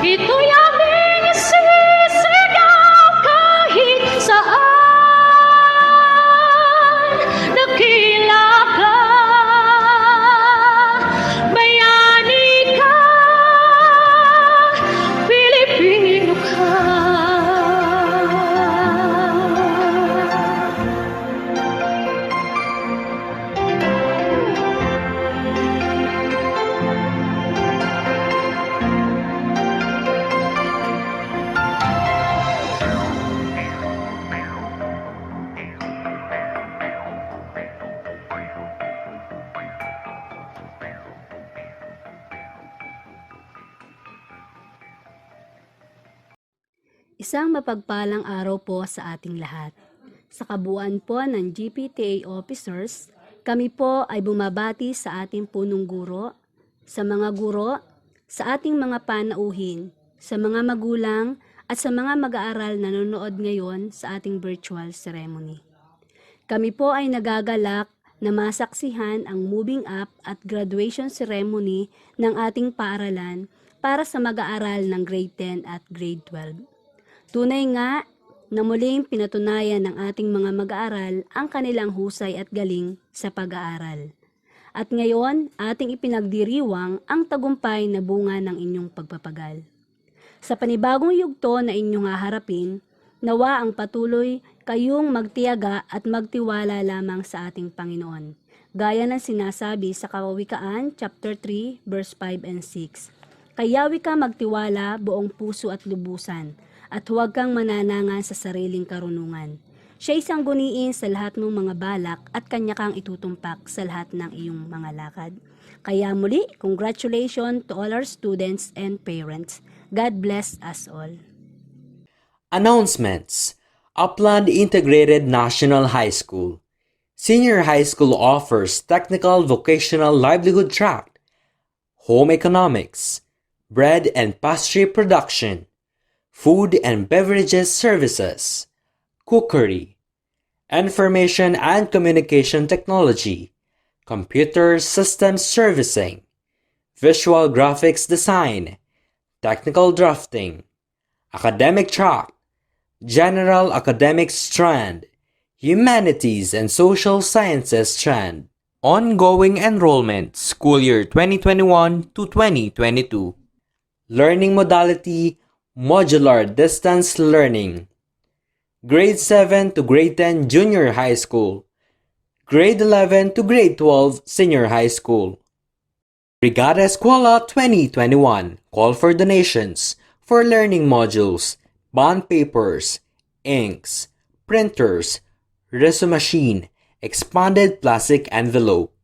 Ito'y aming isisigaw kahit saan. Dakila ka, bayani ka, Pilipino ka. Isang mapagpalang araw po sa ating lahat. Sa kabuuan po ng GPTA officers, kami po ay bumabati sa ating punong guro, sa mga guro, sa ating mga panauhin, sa mga magulang at sa mga mag-aaral na nanonood ngayon sa ating virtual ceremony. Kami po ay nagagalak na masaksihan ang moving up at graduation ceremony ng ating paaralan para sa mag-aaral ng grade 10 at grade 12. Tunay nga na muling pinatunayan ng ating mga mag-aaral ang kanilang husay at galing sa pag-aaral. At ngayon, ating ipinagdiriwang ang tagumpay na bunga ng inyong pagpapagal. Sa panibagong yugto na inyong haharapin, nawa ang patuloy kayong magtiyaga at magtiwala lamang sa ating Panginoon. Gaya ng sinasabi sa Kawikaan, chapter 3, verse 5 and 6. Kayawi ka magtiwala buong puso at lubusan, at huwag kang mananangan sa sariling karunungan. Siya isang guniin sa lahat ng mga balak at kanya kang itutumpak sa lahat ng iyong mga lakad. Kaya muli, congratulations to all our students and parents. God bless us all. Announcements. Upland Integrated National High School. Senior High School offers Technical Vocational Livelihood Track, Home Economics, Bread and Pastry Production, Food and Beverages Services, Cookery, Information and Communication Technology, Computer Systems Servicing, Visual Graphics Design, Technical Drafting, Academic Track, General Academic Strand, Humanities and Social Sciences Strand. Ongoing enrollment, school year 2021 to 2022. Learning modality, modular distance learning. Grade 7 to grade 10 junior high school. Grade 11 to grade 12 senior high school. Brigada Eskwela 2021. Call for donations for learning modules, bond papers, inks, printers, resume machine, expanded plastic envelope.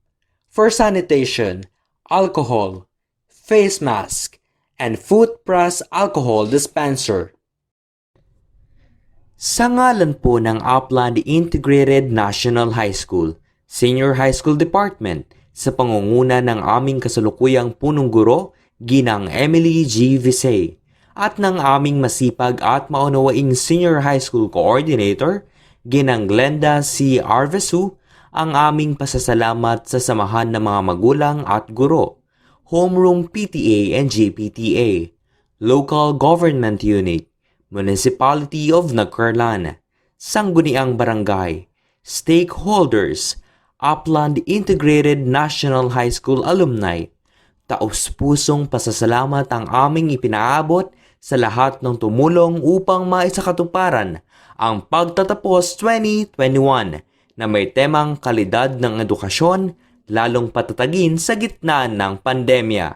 For sanitation, alcohol, face mask, and foot press alcohol dispenser. Sa ngalan po ng Upland Integrated National High School, Senior High School Department, sa pangunguna ng aming kasalukuyang punong guro, Ginang Emily G. Visay, at ng aming masipag at maunawaing Senior High School Coordinator, Ginang Glenda C. Arvesu, ang aming pasasalamat sa samahan ng mga magulang at guro, Homeroom PTA and GPTA, Local Government Unit, Municipality of Nagcarlan, Sangguniang Barangay, Stakeholders, Upland Integrated National High School Alumni, taos-pusong pasasalamat ang aming ipinaabot sa lahat ng tumulong upang maisakatuparan ang Pagtatapos 2021 na may temang kalidad ng edukasyon, lalong patatagin sa gitna ng pandemya.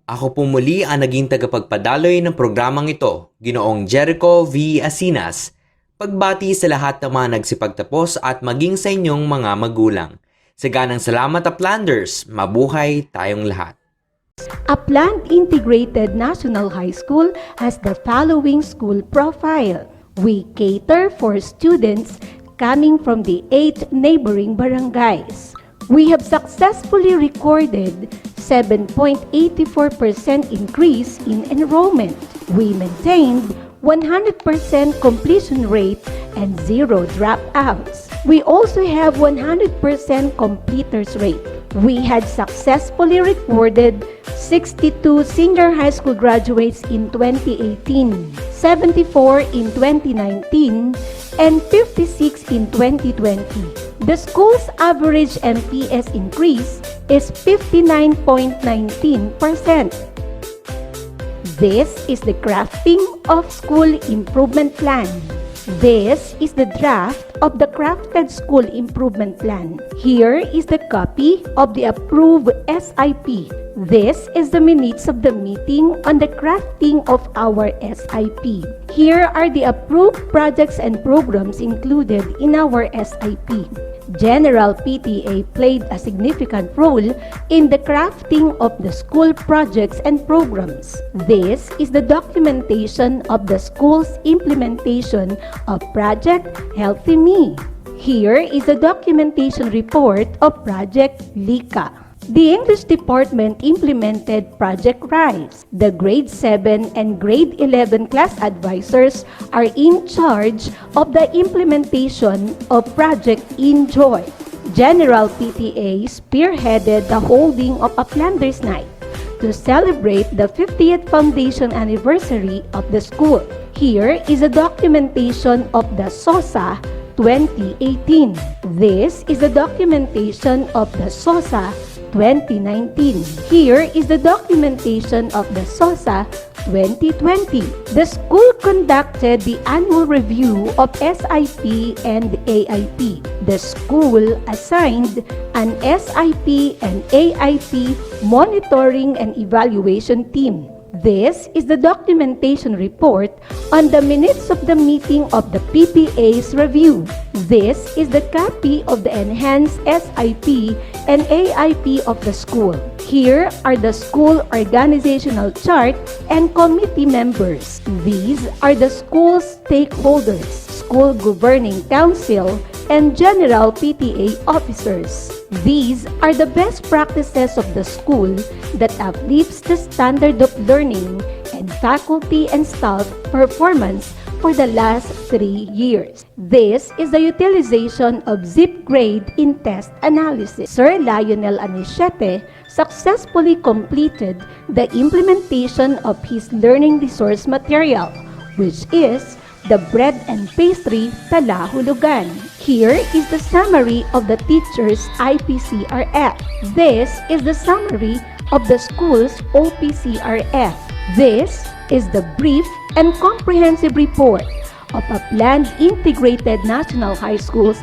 Ako po muli ang naging tagapagpadaloy ng programang ito, Ginoong Jericho V. Asinas, pagbati sa lahat ng mga nagsipagtapos at maging sa inyong mga magulang. Saganang salamat Uplanders, mabuhay tayong lahat. Upland Integrated National High School has the following school profile. We cater for students coming from the 8 neighboring barangays. We have successfully recorded 7.84% increase in enrollment. We maintained 100% completion rate and 0 dropouts. We also have 100% completers rate. We had successfully recorded 62 senior high school graduates in 2018, 74 in 2019, and 56 in 2020. The school's average MPS increase is 59.19%. This is the crafting of school improvement plan. This is the draft of the crafted school improvement plan. Here is the copy of the approved SIP. This is the minutes of the meeting on the crafting of our SIP. Here are the approved projects and programs included in our SIP. General PTA played a significant role in the crafting of the school projects and programs. This is the documentation of the school's implementation of Project Healthy Me. Here is the documentation report of Project Lika. The English department implemented Project Rise. The grade 7 and grade 11 class advisors are in charge of the implementation of Project Enjoy. General PTA spearheaded the holding of a Uplanders Night to celebrate the 50th foundation anniversary of the school. Here is a documentation of the SOSA 2018. This is the documentation of the SOSA 2019. Here is the documentation of the SOSA 2020. The school conducted the annual review of SIP and AIP. The school assigned an SIP and AIP monitoring and evaluation team. This is the documentation report on the minutes of the meeting of the PTA's review. This is the copy of the enhanced SIP and AIP of the school. Here are the school organizational chart and committee members. These are the school's stakeholders, school governing council, and general PTA officers. These are the best practices of the school that uplifts the standard of learning and faculty and staff performance for the last 3 years. This is the utilization of zip grade in test analysis. Sir Lionel Anichete successfully completed the implementation of his learning resource material, which is the bread and pastry talahulugan. Here is the summary of the teacher's IPCRF. This is the summary of the school's OPCRF. This is the brief and comprehensive report of Upland Integrated National High School's